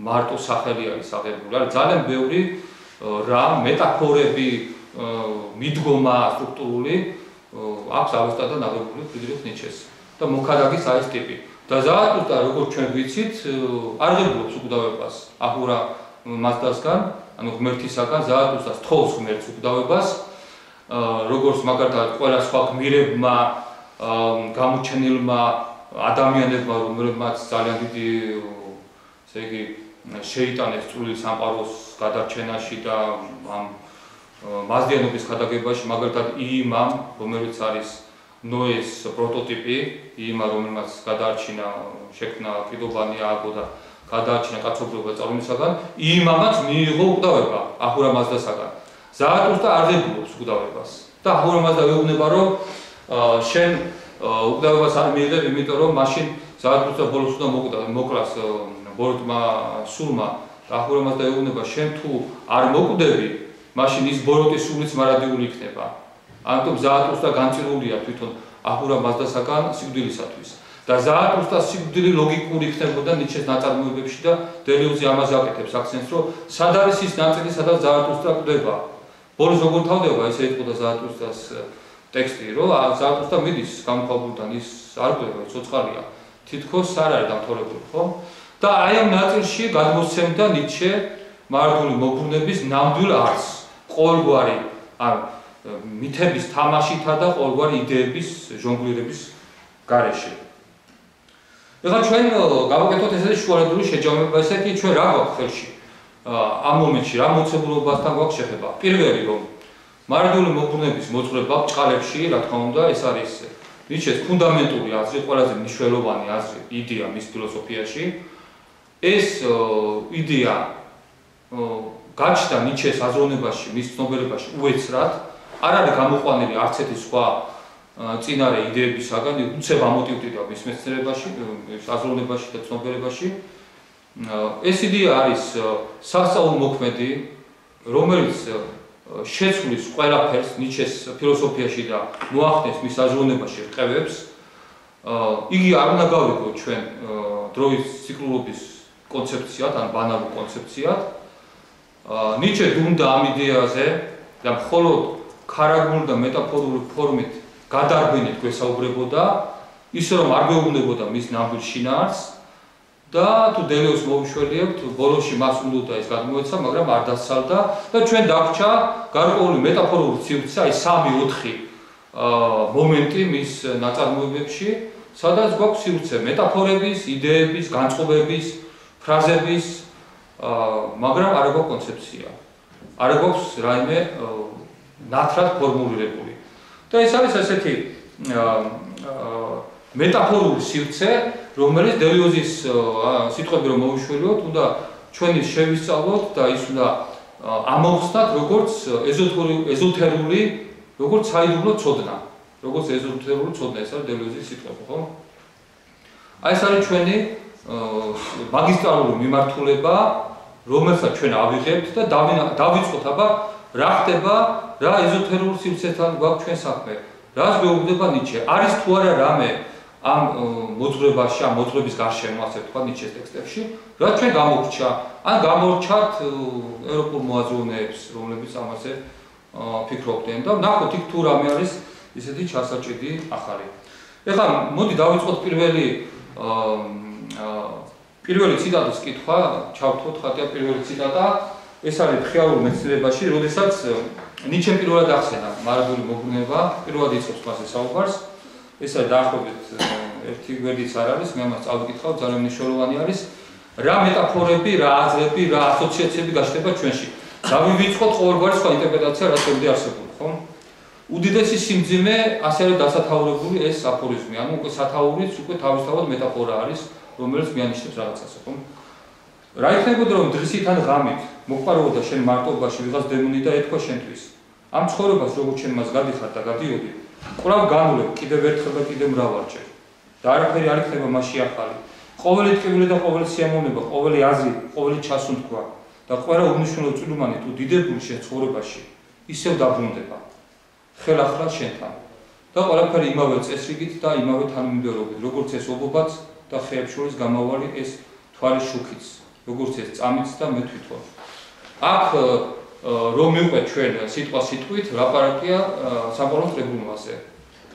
მარტო სახელი არის აღებული, არის ძალიან ბევრი რა მეტაფორები, მიდგომა სტრუქტურული აქვს ავესტათან აღებული ფრიდრიხ ნიჩეს და მოქადაგის აი ეს ტიპი. და ზარატუსტრა, როგორც ჩვენ ვიცით, არღებულობს უკვდავებას აჰურა მაზდასგან, ანუ ღმერთისაგან, ზარატუსტრას თხოვს ღმერთს უკვდავებას, როგორც მაგალითად ყველა სხვა გმირებმა, გამოჩენილმა ადამიანებმა, რომლებმაც ძალიან დიდი, ესე იგი, შეიტანეს წვრილი სამყაროს გადარჩენაში და ამ მაზდიანობის გადაგებაში, მაგალითად იიმამ, რომელიც არის ნოეს პროტოტიპი, იმა, რომელმაც გადაარჩინა, შექმნა კიდობანი ააგო და გადაარჩინა კაცობრიობა წარუმისაგან, იმამაც მიიღო უკვდავება აჰურა მაზდასაგან. ზარატუსტრა აღებულობსკვდავებას და აჰურა მაზდა ეუბნება, რომ შენ უკვდავებას არ მიიღებ, იმიტომ რომ მაშინ ზარათუსტრა ბოლოს უნდა მოკლას ბოროტმა სულმა და ახურამას დაეუბნება შენ თუ არ მოკვდები, მაშინ ის ბოროტის სულიც მარადიული იქნება. ამიტომ ზარათუსტრა განწირულია თვითონ ახურამასდასაგან სიკვდილისათვის. და ზარათუსტრას სიკვდილი ლოგიკური იქნებოდა ნიჩეს ნაწარმოებებში და დელიოზი ამაზე აკეთებს აქცენტს, რომ სად არის ის ნაწილი, სადაც ზარათუსტრა კვდება. ბოლოს როგორ თავდება, ესე იტყოდა ზარათუსტრას ტექსტი, რომ ზარათუსტრა მიდის გამოქვაბულთან, ის არ კვდება, ცოცხალია. თითქოს არ არის დამთავრებული, ხო? და აი ამ ნაწილში გადმოსცემდა ნიჩე მარადიული მობრუნების ნამდვილ არს, ყოველგვარი მითების თამაშითა და ყოველგვარი იდეების ჟონგლირების გარეშე. ეხლა ჩვენ გავაკეთოთ ესეთი შუალედური შეჯამება, ესე იგი ჩვენ რა გვაქვს ხელში ამ მომენტში, რა მოცემულობასთან გვაქვს შეხება. პირველი რომ მარადიული მოbrunების მოძღვრება ბჭყალებში, რა თქმა უნდა, ეს არის ნიჩეს ფუნდამენტური აზრი, ყველაზე მნიშვნელოვანი აზრი, იდეა მის ფილოსოფიაში. ეს იდეა გაჩნდა ნიჩეს აზროვნებაში, მის ცნობიერებაში უეცრად, არ არის გამოყვანილი არც ერთი სხვა წინარე იდეებისაგან, უცებ ამოტივტივდა მის მეცნიერებაში, აზროვნებაში და ცნობიერებაში. ეს იდეა არის სასწაულმოქმედი, რომელიც შეცვლის ყველაფერს ნიჩეს ფილოსოფიაში და მოახდენს მის აზროვნებაში რყევებს. იგი არ უნდა გავიგოთ ჩვენ დროის ციკლურობის კონცეფციად, ან ბანალურ კონცეფციად. ნიჩე დუმდა ამ იდეაზე და მხოლოდ ქარაგმული და მეტაფორული ფორმით გადარგვინით გვესაუბრებოდა, ისე რომ არ გვეუბნებოდა მის ნამდვილ შინაარსს და თუ დელიოს მოვიშველიებთ, ბოლოში მას უნდა ეს გადმოეცა, მაგრამ არ დასცალდა და ჩვენ დაგვრჩა გარკვეული მეტაფორული სივრცე, აი 3-4 მომენტი მის ნაწარმოებებში, სადაც გვაქვს სივრცე მეტაფორების, იდეების, განწყობების, ფრაზების, მაგრამ არ გვაქვს კონცეფცია. არ გვაქვს რაიმე ნათლად ფორმულირებული. და ეს არის ესეთი მეტაფორული სივრცე, რომელიც დელიოზის სიტყვები რომ მოვიშველიოთ, უნდა ჩვენი შევისწავლოთ და ის უნდა ამოვხსნათ როგორც ეზოთერული, როგორც საიდუმლო ცოდნა. როგორც ეზოთერული ცოდნა, ეს არის დელიოზის სიტყვები, ხო? აი ეს არის ჩვენი მაგისტრალური მიმართულება, რომელსაც ჩვენ ავიღებთ და დავიწყოთ, აბა რა ხდება, რა ეზოთერულ სივრცესთან გვაქვს ჩვენ საქმე. რას გვეუბნება ნიჩე? არის თუ არა რამე ამ მოძღვრებაში, ამ მოძღვრების გარშემო, ასე ვთქვა ნიჩეს ტექსტებში, რაც ჩვენ გამოვრჩა, ან გამორჩათ ევროპულ მოაზროვნეებს, რომლებიც ამაზე ფიქრობდნენ და ნახოთ იქ თუ რამე არის ისეთი ჩასაჭიდი ახალი. ეხლა მოდი დავიწყოთ პირველი ციტატის კითხვა, ჩავთვალოთ ხათია პირველი ციტატა, ეს არის ხიაურ მეცნიერებაში, როდესაც ნიჩემ პირველად ახსენა მარადიული მოbrunება, პირველად იწყებს მასზე საუბარს. ეს არის დაახლოებით ერთი გვერდიც არ არის, მე ამას წავიკითხავ, ძალიან მნიშვნელოვანი არის. რა მეტაფორები, რა აზრები, რა ასოციაციები გაჩნდება ჩვენში. დავივიწყოთ ყოველგვარი სხვა ინტერპრეტაცია, რაც შემდგე არსებული, ხო? უდიდესი სიმძიმე ასე არის დასათაურებული ეს აფორიზმი, ანუ უკვე სათაურიც უკვე თავისთავად მეტაფორა არის, რომელიც მიანიშნებს რაღაცას, ხო? რა იქნებოდა რომ დღისით ან ღამით მოყვარებოდა შენ მარტობაში ვიღაც დემონი და ეთქვა შენთვის. ამ ცხოვრებას როგორც შენ მას გადიხარ და გადიოდი, კვლავ განვლებ კიდევ ერთხელ და კიდევ მრავალჯერ. და არაფერი არ იქნება მასში ახალი. ყოველი ტკივილი და ყოველი სიამოვნება, ყოველი აზრი, ყოველი ჩასუნთქვა და ყველა უნიშნულო წვდომანი თუ დიდებული შენ ცხოვრებაში ისევ დაბრუნდება. ხელახლა შენთან. და ყველაფერი იმავე წესრიგით და იმავე თანმიმდევრობით, როგორც ეს ობობაც და ხეებს შორის გამავალი ეს თვალის შუქიც, როგორც ეს წამიც და მე თვითონ. აქ რომ მივყვეთ ჩვენ სიტყვით, ლაპარაკია სამყაროს ტრიბუნაზე,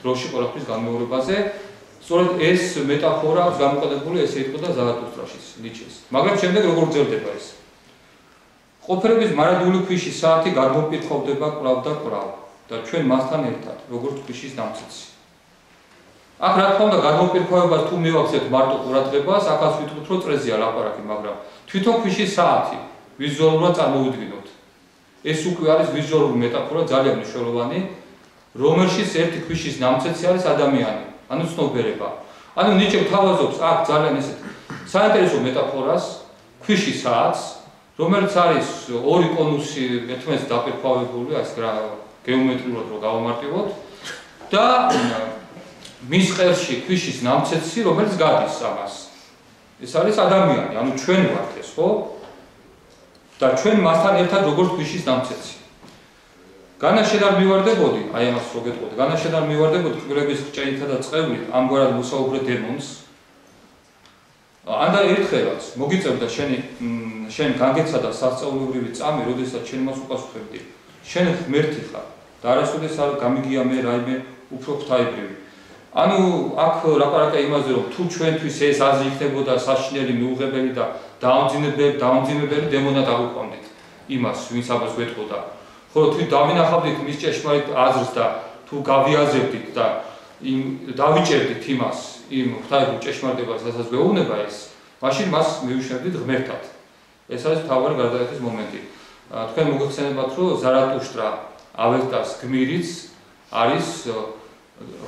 დროში ყველაფრის განმეორებაზე. სწორედ ეს მეტაფორა აქვს გამოყენებული, ესე იტყოდა ზარათუსტრაშიც, ნიჩეს. მაგრამ შემდეგ როგორ გრძელდება ეს? ყოფილების მარადიული ქვიშის საათი გადმოპირქოვდება კვლავ და კვლავ და ჩვენ მასთან ერთად, როგორც ქვიშის დამცეცი. აქ რა თქმა უნდა გადმოპირქოვებას თუ მივახსენებთ მარტო ყურადღებას, აქაც ვიტყვით, რომ წრეზია ლაპარაკი, მაგრამ თვითონ ქვიშის საათი ვიზუალურად წარმოვიდგინოთ. ეს უკვე არის ვიზუალური მეტაფორა ძალიან მნიშვნელოვანი, რომელშიც ერთი ქვიშის ნამცეცი არის ადამიანი, ანუ ცნობიერება. ანუ ნიჩე თავაზობს აქ ძალიან ესეთ საინტერესო მეტაფორას, ქვიშის საათს, რომელიც არის ორი კონუსი ერთმანეთს დაპირქვავებული, ასე გეომეტრიულად რო გავამარტივოთ და მის ყელში ქვიშის ნამცეცი, რომელიც გადის ამას. ეს არის ადამიანი, ანუ ჩვენ ვართ ეს, ხო? და ჩვენ მასთან ერთად როგორც ქვიშის ნამცეცი. განაშენ არ მივარდებოდი, აი ამას რო გეტყოდი, განაშენ არ მივარდებოდი კბილების ჭეითა და წყევლით ამგვარად მოსაუბრე დემონს. ანდა ერთხელაც მოგიწევდა შენ განგეცადა სასწაულებრივი წამი, როდესაც შენ მას უპასუხებდი. შენ ღმერთი ხარ და არასოდეს არ გამიგია მე რაიმე უფრო ღვთაებრივი. ანუ აქ ლაპარაკია იმაზე, რომ თუ ჩვენთვის ეს აზრი იქნებოდა საშინელი, მიუღებელი და დაუნძიმებელი დემონად აღვიქვამდით იმას, ვინც ამას გვეტყოდა. ხოლო თუ დავინახავდით მის ჭეშმარიტ აზრს და თუ გავიაზრებდით და დავიჭერდით იმას, იმ ღვთაებრივ ჭეშმარიტებას, რასაც გვეუბნება ეს, მაშინ მას მივუშვებდით ღმერთად. ეს არის მთავარი გარდაქმნის მომენტი. თქვენ მოგეხსენებათ, რომ ზარატუშტრა ავესტას გმირიც არის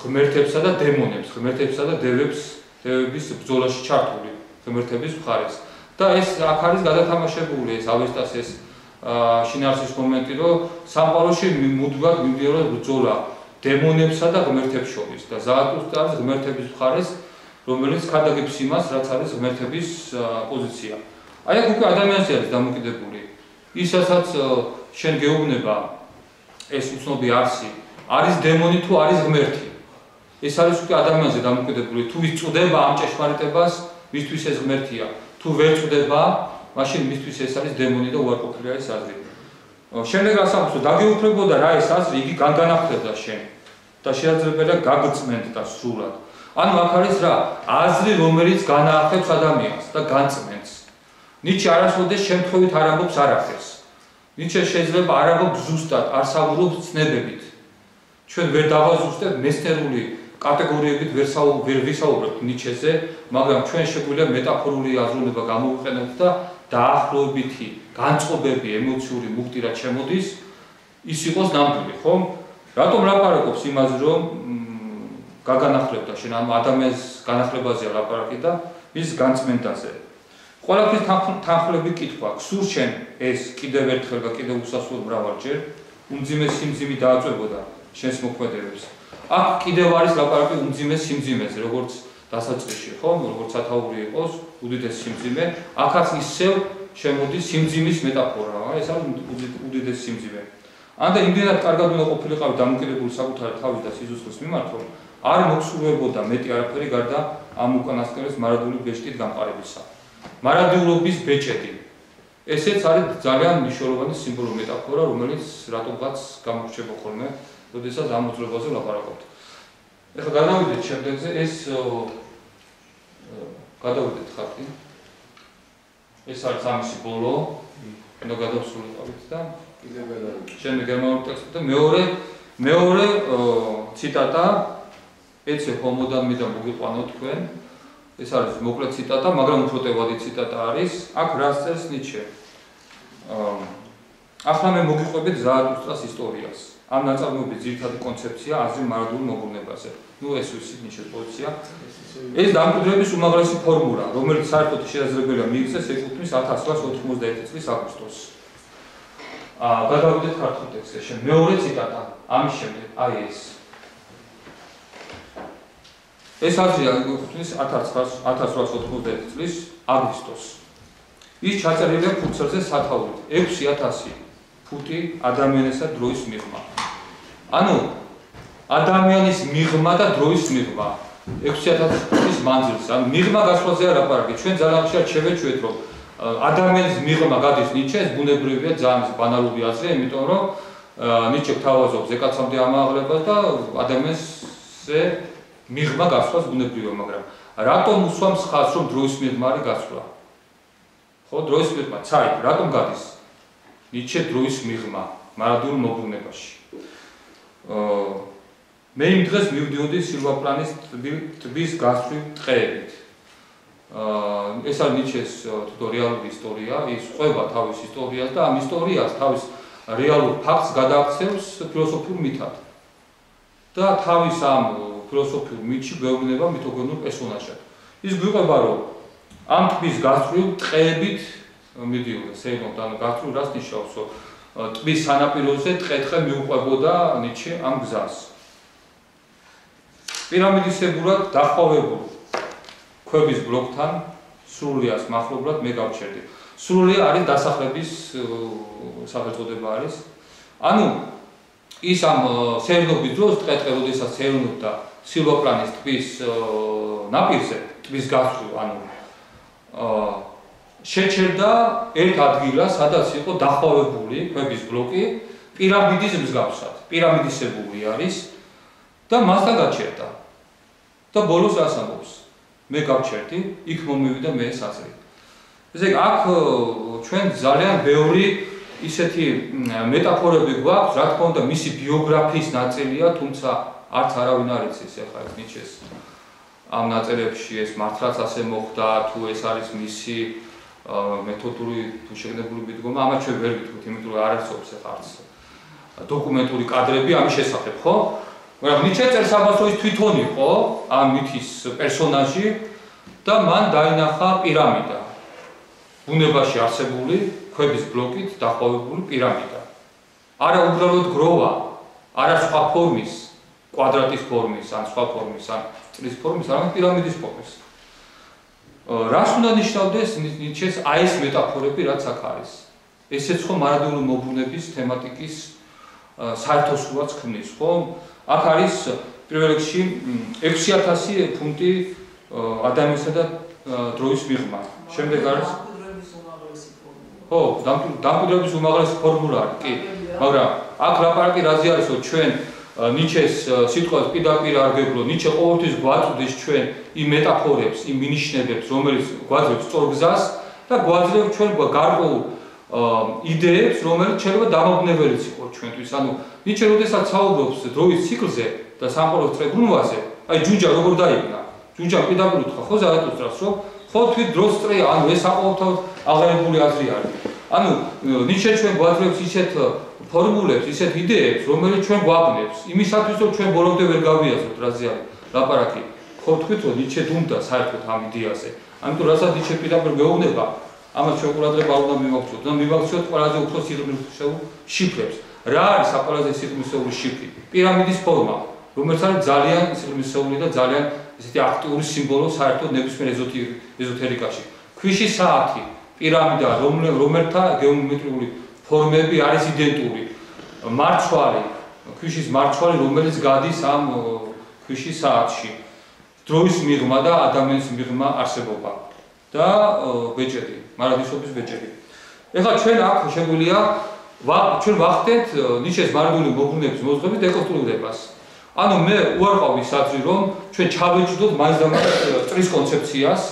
ღმერთებსა და დემონებს, ღმერთებსა და დევების ბრძოლაში ჩართული ღმერთების მხარეს. და ეს აქ არის გადათამაშებული ეს ავესტას ეს შინაარსის მომენტი, რომ სამყაროში მუდმივად მიმდინარეობს ბრძოლა დემონებსა და ღმერთებს შორის და ზარატუშტრა არის ღმერთების მხარეს, რომელიც ქადაგებს იმას, რაც არის ღმერთების პოზიცია. აი აქ უკვე ადამიანზე არის დამოკიდებული. ისაც შენ გეუბნება ეს უცნობი არსი, არის დემონი თუ არის ღმერთი. ეს არის უკვე ადამიანზე დამოკიდებული. თუ ის წუდება ამ ჭეშმარიტებას, მისთვის ეს ღმერთია. თუ ვერ წუდება, მაშინ მისთვის ეს არის დემონი და უარყოფილია ეს აზრი. შემდეგ ასახავს, რომ დაგეუფლებოდა რა ეს აზრი, იგი განახლებდა შენ და შეაძლებელია გაგწმენდ და სრულად. ანუ აქ არის რა, აზრი, რომელიც განაახებს ადამიანს და განწმენს. ნიჩე არასოდეს შემთხვევით არ ამბობს არაფერს. ნიჩე შეიძლება არ ამბობს ზუსტად, არ საუბრობს ცნებებით. ჩვენ ვერ დავაზუსტებთ მეცნიერული კატეგორიებით ვერ ვისაუბრებთ ნიჩეზე, მაგრამ ჩვენ შეგვიძლია მეტაფორული აზროვნება გამოვიყენოთ და დაახლოებითი განწყობები, ემოციური მუხტი რაც შემოდის, ის იყოს ნამდვილი, ხო? რატომ ლაპარაკობს იმაზე, რომ გაგანახლებდა შენ ამ ადამიანის განახლებაზეა ლაპარაკი და ის განწმენდაზე. ყველაფრის თანხლები კითხვა, გსურს შენ ეს კიდევ ერთხელ და კიდევ უსასრულო მრავალჯერ, უმძიმეს სიმძიმი დააწვებოდა შენს მოქმედებებს. აქ კიდევ არის ლაპარაკი უმძიმეს სიმძიმეზე, როგორც დასაწყისში, ხო? როგორც სათაური იყოს, უდიდეს სიმძიმე, აქაც ისევ შემოდის სიმძიმის მეტაფორა, ეს არის უდიდეს სიმძიმე. ანდა იმდენად კარგად უნდა ყოფილიყავი დამოკიდებული საკუთარი თავის და სიცოცხლის მიმართ, რომ არ მოგსურვებოდა მეტი არაფერი გარდა ამ უკანასკნელის მარადიული ბეჭდით გამყარებისა. მარადიულობის ბეჭედი. ესეც არის ძალიან მნიშვნელოვანი სიმბოლური მეტაფორა, რომელიც რატომღაც გამოირჩევა ხოლმე, როდესაც ამ მოძრაობაზე ვლაპარაკობთ. ეხლა გადავიდეთ შემდეგზე, ეს გადავიდეთ ხარკი. ეს არის ამისი ბოლო, უნდა გადავსულიყავით და კიდევ გადავიდეთ. შემდეგ გერმანულ ტექსტში და მეორე ციტატა ეცე ჰომოდამიდან მოგიყვანოთ თქვენ. ეს არის მოკლე ციტატა, მაგრამ უფრო ტევადი ციტატა არის. აქ რას წერს ნიჩე? ახლა მე მოგიყვებით ზარატუშტრას ისტორიას. ამ ნაწარმოების ძირითადი კონცეფცია აზრი მარადიულ მოღუნებაზე. ნუ ეს ვიცით ნიშნის პოზიცია. ეს დამკვიდრების უმაღლესი ფორმულა, რომელიც საერთოდ შესაძლებელია მიიღწეს ეკუთვნის 1991 წლის აგვისტოს. გადავიდეთ ქართულ ტექსტში. მეორე ციტატა ამის შემდეგ, აი ეს. ეს აზრია ეკუთვნის 1991 წლის აგვისტოს. ის ჩაწერილია ფურცელზე სათაურით 6000 ფუტი ადამიანისა დროის მიღმა. ანუ ადამიანის მიღმა და დროის მიღმა 6000 ფუტის მანძილზე. ანუ მიღმა გასვლაზე არ ლაპარაკი. ჩვენ ძალიან ხშირად შევეჩვევთ, რომ ადამიანის მიღმა გადის ნიჩეს, ბუნებრივია ძალიან ბანალური აზრია, იმიტომ რომ ნიჩე გთავაზობს ეკაცამდე ამაღლებას და ადამიანზე მიღმა გასვლას ბუნებრივია, მაგრამ რატომ უსვამს ხაზს, რომ დროის მიღმა არის გასვლა? ხო, დროის მიღმა, ცაი, რატომ გადის? ნიჩე დროის მიღმა, მარადიულ მობრუნებაში. მე იმ დღეს მივდიოდი სილვაპლანის ტბის გასწვრივ ტყეებით. ეს არის ნიჩეს რეალური ისტორია, ის ყვება თავის ისტორიას და ამ ისტორიას თავის რეალურ ფაქტს გადააქცევს ფილოსოფიურ მითად. და თავის ამ ფილოსოფიურ მითში გვეუბნება მითოგენურ პერსონაჟად. ის გვიყვება, რომ ამ ტბის გასწვრივ ტყეებით მიდიოდა, სეიმონტ, ანუ გასწვრივ რას ნიშნავს, რომ ტბის სანაპიროზე ტყე-ტყე მიუყვებოდა ნიჩე ამ გზას. პირამიდისებურად დახვევებულ ქვების ბლოკთან სრულიას მახლობლად მე გავჩერდი. სრულია არის დასახლების სახელწოდება არის. ანუ ის ამ სერნობის დროს ტყე-ტყე როდესაც სერნობდა სილვაპლანის ტბის ნაპირზე, ტბის გასწვრივ, ანუ შეჩერდა ერთ ადგილას, სადაც იყო დახვევებული ქვების ბლოკი პირამიდის მსგავსად. პირამიდისებული არის და მასთან გაჩერდა. და ბოლოს რას ამბობს? მე გავჩერდი, იქ მომივიდა მე საზრი. ესე იგი, აქ ჩვენ ძალიან ბევრი ისეთი მეტაფორები გვაქვს, რა თქმა უნდა, მისი ბიოგრაფიის ნაწილია, თუმცა არც არავინ არ იცის ახლა ეს ნიჩეს ამ ნაწერებში ეს მართლაც ასე მოხდა, თუ ეს არის მისი მეთოდური თუ შეგნებული მიდგომა, ამას ჩვენ ვერ ვიტყვით, იმიტომ რომ არ არსებობს ახლა არც დოკუმენტური კადრები ამის შესახებ, ხო? მაგრამ ნიჩე წერს ამას, რომ ის თვითონ იყო ამ მითის პერსონაჟი და მან დაინახა პირამიდა. ბუნებაში არსებული ქვების ბლოკით დახვევებული პირამიდა. არა უბრალოდ გროვა, არა სხვა ფორმის, კვადრატის ფორმის, ან სხვა ფორმის, ან წრის ფორმის, არამედ პირამიდის ფორმის. რას უნდა ნიშნავდეს ნიჩეს აი ეს მეტაფორები, რაც აქ არის? ესეც ხო მარადიული მოვლენების თემატიკის საერთო სურათს ქმნის, ხო? აქ არის პირველ რიგში 6000 ფუნტი ადამიანისა და დროის მიღმა. შემდეგ არის ხო, დამკვიდრების უმაღლესი ფორმულა არის, კი. მაგრამ აქ ლაპარაკი რაზე არის, რომ ჩვენ ნიჩეს სიტყვას პირდაპირ არ გეუბნო, ნიჩე ყოველთვის გვაწვდის ჩვენ იმ მეტაფორებს, იმ მინიშნებებს, რომელიც გვაძლევს სწორ გზას და გვაძლევს ჩვენ გარკვეულ იდეებს, რომელიც შეიძლება დამაბნეველიც იყოს ჩვენთვის. ანუ ნიჩე როდესაც საუბრობს დროის ციკლზე და სამყაროს წრებრუნვაზე, აი ჯუჯა როგორ დაიბნა? ჯუჯა პირდაპირ უთხრა ხო ზარათუსტრას, რომ ხო თვით დროს წრეა, ანუ ეს საყოველთაოდ აღარებული აზრი არის. ანუ ნიჩე ჩვენ გვაძლევს ისეთ ფორმულებს, ისეთ იდეებს, რომელიც ჩვენ გვაბნევს. იმისათვის, რომ ჩვენ ბოლომდე ვერ გავიაზროთ, რაზე არის ლაპარაკი. ხო თქვით, რომ ნიჩე დუმდა საერთოდ ამ იდეაზე. ამიტომ რასაც ნიჩე პირდაპირ მეუბნება, ამას ჩვენ ყურადღება არ უნდა მივაქცევთ. და მივაქცევთ ყველაზე უფრო სიღრმისეულ შიფრებს. რა არის ყველაზე სიღრმისეული შიფრი? პირამიდის ფორმა, რომელიც არის ძალიან სიღრმისეული და ძალიან ესეთი აქტიური სიმბოლო საერთოდ ნებისმიერ ეზოთერიკაში. ქვიშის საათი, პირამიდა, რომელთა გეომეტრიული ფორმები არის იდენტური. მარცვალი, ქვიშის მარცვალი, რომელიც გადის ამ ქვიშის საათში. დროის მიღმა და ადამიანის მიღმა არსებობა და ბეჭედი, მარადისობის ბეჭედი. ეხლა ჩვენ აქ შეგვიძლია ჩვენ ვახდენთ ნიჩეს მარადიული მოვლენების მოძღვრების დეკონსტრუირებას. ანუ მე უარყავ ის აზრი, რომ ჩვენ ჩავეჭდოთ მაინც და მაინც წრის კონცეფციას.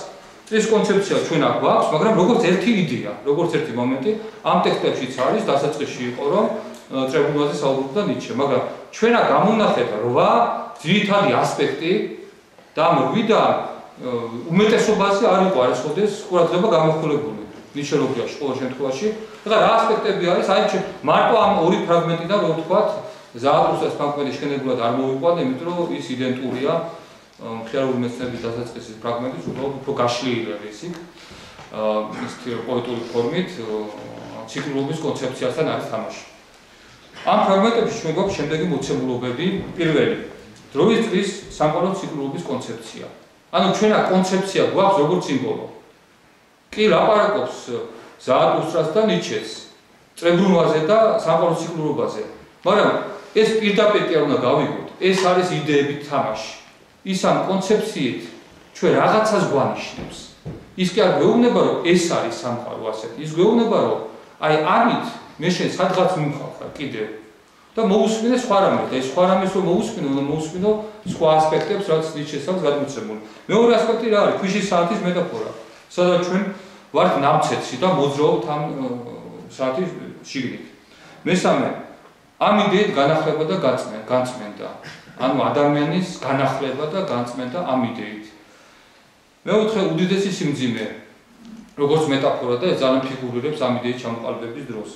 წრის კონცეფცია ჩვენ აქ გვაქვს, მაგრამ როგორც ერთი იდეა, როგორც ერთი მომენტი, ამ ტექსტებშიც არის, დასაწყისში იყო, რომ წრებრუნვაზე საუბრობდა ნიჩე, მაგრამ ჩვენ აქ გამოვნახეთ 8 ძირითადი ასპექტი და ამ 8-დან უმეტესობაზე არ იყო არასოდეს ყურადღება გამოხმულებული ნიჩელოგიაში ყოველ შემთხვევაში. ეხლა რა ასპექტები არის? აი მარტო ამ ორი ფრაგმენტიდან რო ვთქვათ, ზარათუსტრის ფრაგმენტი შეგნებულად არ მოვიყვანე, იმიტომ რომ ის იდენტურია მხიარული მეცნიერების დასაწყისის ფრაგმენტის, უბრალოდ უფრო გაშლილი არის იქ. ის პოეტური ფორმით ციკლურობის კონცეფციასთან არის თამაში. ამ ფრაგმენტებში ჩვენ გვაქვს შემდეგი მოცემულობები. პირველი, დროის წრის სამყარო ციკლურობის კონცეფცია. ანუ ჩვენ აქ კონცეფცია გვაქვს როგორც სიმბოლო. კი ლაპარაკობს ზარათუსტრას და ნიჩეს წრებრუნვაზე და სამყაროს ციკლურობაზე. მაგრამ ეს პირდაპირ კი არ უნდა გავიგოთ. ეს არის იდეებით თამაში. ის ამ კონცეფციით ჩვენ რაღაცას გვანიშნებს. ის კი არ გვეუბნება, რომ ეს არის სამყარო ასეთი. ის გვეუბნება, რომ აი ამით მე შენ სადღაც მიმხავხარ კიდევ და მოусმინე სხვა რამეს და ეს სხვა რამეს რომ მოусმინო სხვა ასპექტებს, რაც ნიჩეს აქვს გადმოცემული. მეორე ასპექტი რა არის? ქვიშის საათის მეტაფორა. სადაც ჩვენ ვართ ნამცეცი და მოძრაობთ ამ საათის შიგნით. მესამე, ამ იდეით განახლება და განწმენდა. ანუ ადამიანის განახლება და განწმენდა ამ იდეით. მეოთხე, უდიდესი სიმძიმე, როგორც მეტაფორა და ძალიან ფიგურირებს ამ იდეის ჩამოყალიბების დროს.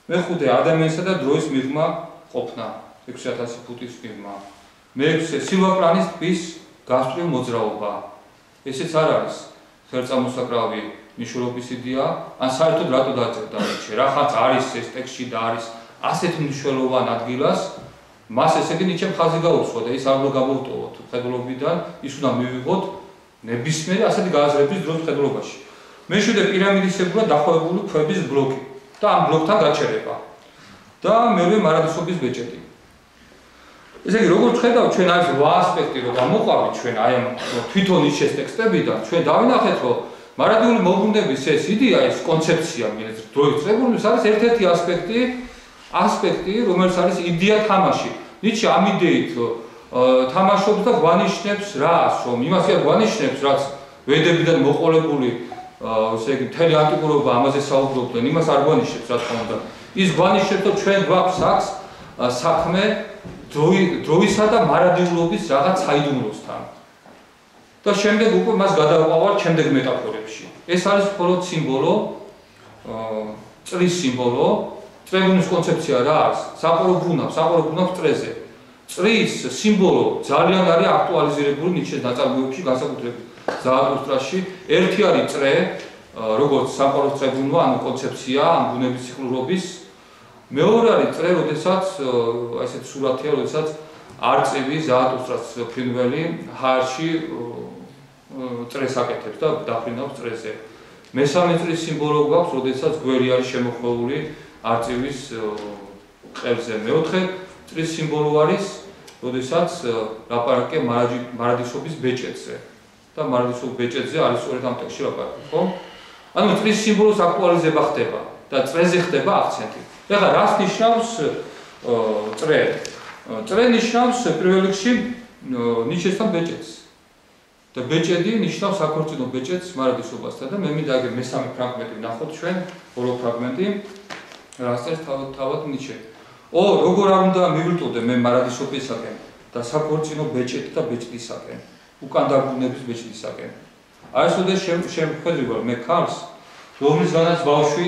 მეხუთე, ადამიანისა და დროის მიღმა ყოფნა, 6000 ფუტის მიღმა. მეექვსე, სილვაპლანის ტბის გასწვრივ მოძრაობა. ესეც არ არის ხელწამოსაკრავი მნიშვნელობის იდეა, ან საერთოდ რატო დაწერდა ნიჩე, რახაც არის ეს ტექსტში და არის ასეთ მნიშვნელოვან ადგილას მას ესე იგი ნიჩემ ხაზი გაუსვა და ის არ უნდა გამოვტოვოთ მხედველობიდან, ის უნდა მივიღოთ ნებისმიერი ასეთი გააზრების დროს მხედველობაში. მეშვიდე პირამიდისებურად დახვეებული ქვების ბლოკი და ამ ბლოკთან გაჩერება და მეორე მარადისობის ბეჭედი. ესე იგი, როგორც ხედავთ, ჩვენ არის 8 ასპექტი რო გამოყვავით ჩვენ აი ამ თვითონ ის ტექსტებიდან, ჩვენ დავინახეთ, რომ მარადიული მოვლენების ეს იდეა, ეს კონცეფცია დროის წრეულის არის ერთ-ერთი ასპექტი, რომელიც არის იდეა თამაში. ნიჩე ამ იდეით თამაშობს და გვანიშნებს რას, რომ იმას გვანიშნებს, რაც ვედებიდან მოყოლებული, ესე იგი, მთელი ანტიკურობა ამაზე საუბრობდნენ, იმას არ გვანიშნებს, რა თქმა უნდა. ის გვანიშნებს, რომ ჩვენ გვაქვს საქმე დროისა და მარადიულობის რაღაც საიდუმლოსთან. და შემდეგ უკვე მას გადავყავართ შემდეგ მეტაფორებში. ეს არის მხოლოდ სიმბოლო, წრის სიმბოლო, წრეულის კონცეფცია რა არის? საყორო წრეზე. წრის სიმბოლო ძალიან არის აქტუალიზირებული ნიჩეს ნაწარმოებში, განსაკუთრებით ზარათუსტრაში. ერთი არის წრე, როგორც საყორო წრეულო, ანუ კონცეფცია, ამ ბუნების ციკლურობის. მეორე არის წრე, როდესაც ესეთ სურათია, როდესაც არწივი ზარათუსტრას ფრინველი ჰაერში წრეს აკეთებს და დაფრინავს წრეზე. მესამე წრის სიმბოლო გვაქვს, როდესაც გვერი არის შემოხვეული არწივის ყელზე. მეოთხე წრის სიმბოლო არის, როდესაც ლაპარაკია მარადისობის ბეჭედზე. და მარადისობის ბეჭედზე არის სწორედ ამ ტექსტში ლაპარაკი, ხო? ანუ წრის სიმბოლოს აქტუალიზება ხდება და წრეზე ხდება აქცენტი. ეხლა რას ნიშნავს წრე? წრე ნიშნავს პირველ რიგში ნიშნებთან ბეჭედს. და ბეჭედი ნიშნავს საქორწინო ბეჭედს მარადისობასთან და მე მინდა აგერ მესამე ფრაგმენტი ვნახოთ ჩვენ, ორო ფრაგმენტი. რას წერს თავად ნიჩე. როგორ არ უნდა მივლტოდე მე მარადისობისაკენ და საქორწინო ბეჭედი და ბეჭდისაკენ, უკან დაბრუნების ბეჭდისაკენ. აი ესოდეს შემხედრება მე ქალს, რომლისგანაც ბავშვი